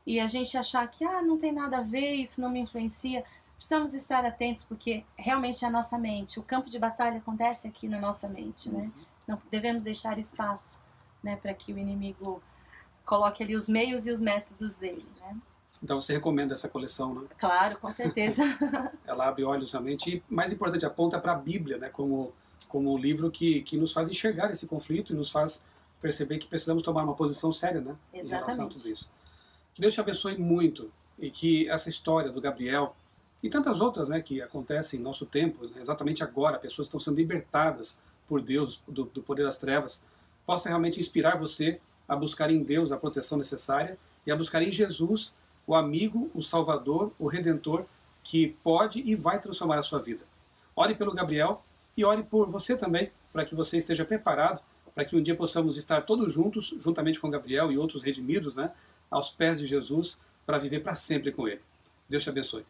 Speaker 2: e a gente achar que não tem nada a ver, isso não me influencia. Precisamos estar atentos, porque realmente é a nossa mente, o campo de batalha acontece aqui na nossa mente, né? Não devemos deixar espaço, né, para que o inimigo coloque ali os meios e os métodos dele, né?
Speaker 1: Então você recomenda essa coleção, né?
Speaker 2: Claro, com certeza.
Speaker 1: Ela abre olhos realmente, e mais importante, aponta para a Bíblia, né, como o livro que nos faz enxergar esse conflito e nos faz perceber que precisamos tomar uma posição séria, né, em relação a tudo isso. Que Deus te abençoe muito, e que essa história do Gabriel e tantas outras, né, que acontecem em nosso tempo, né, exatamente agora, pessoas estão sendo libertadas por Deus, do poder das trevas, possa realmente inspirar você a buscar em Deus a proteção necessária e a buscar em Jesus o amigo, o Salvador, o Redentor, que pode e vai transformar a sua vida. Ore pelo Gabriel e ore por você também, para que você esteja preparado, para que um dia possamos estar todos juntos, juntamente com Gabriel e outros redimidos, né, aos pés de Jesus, para viver para sempre com Ele. Deus te abençoe.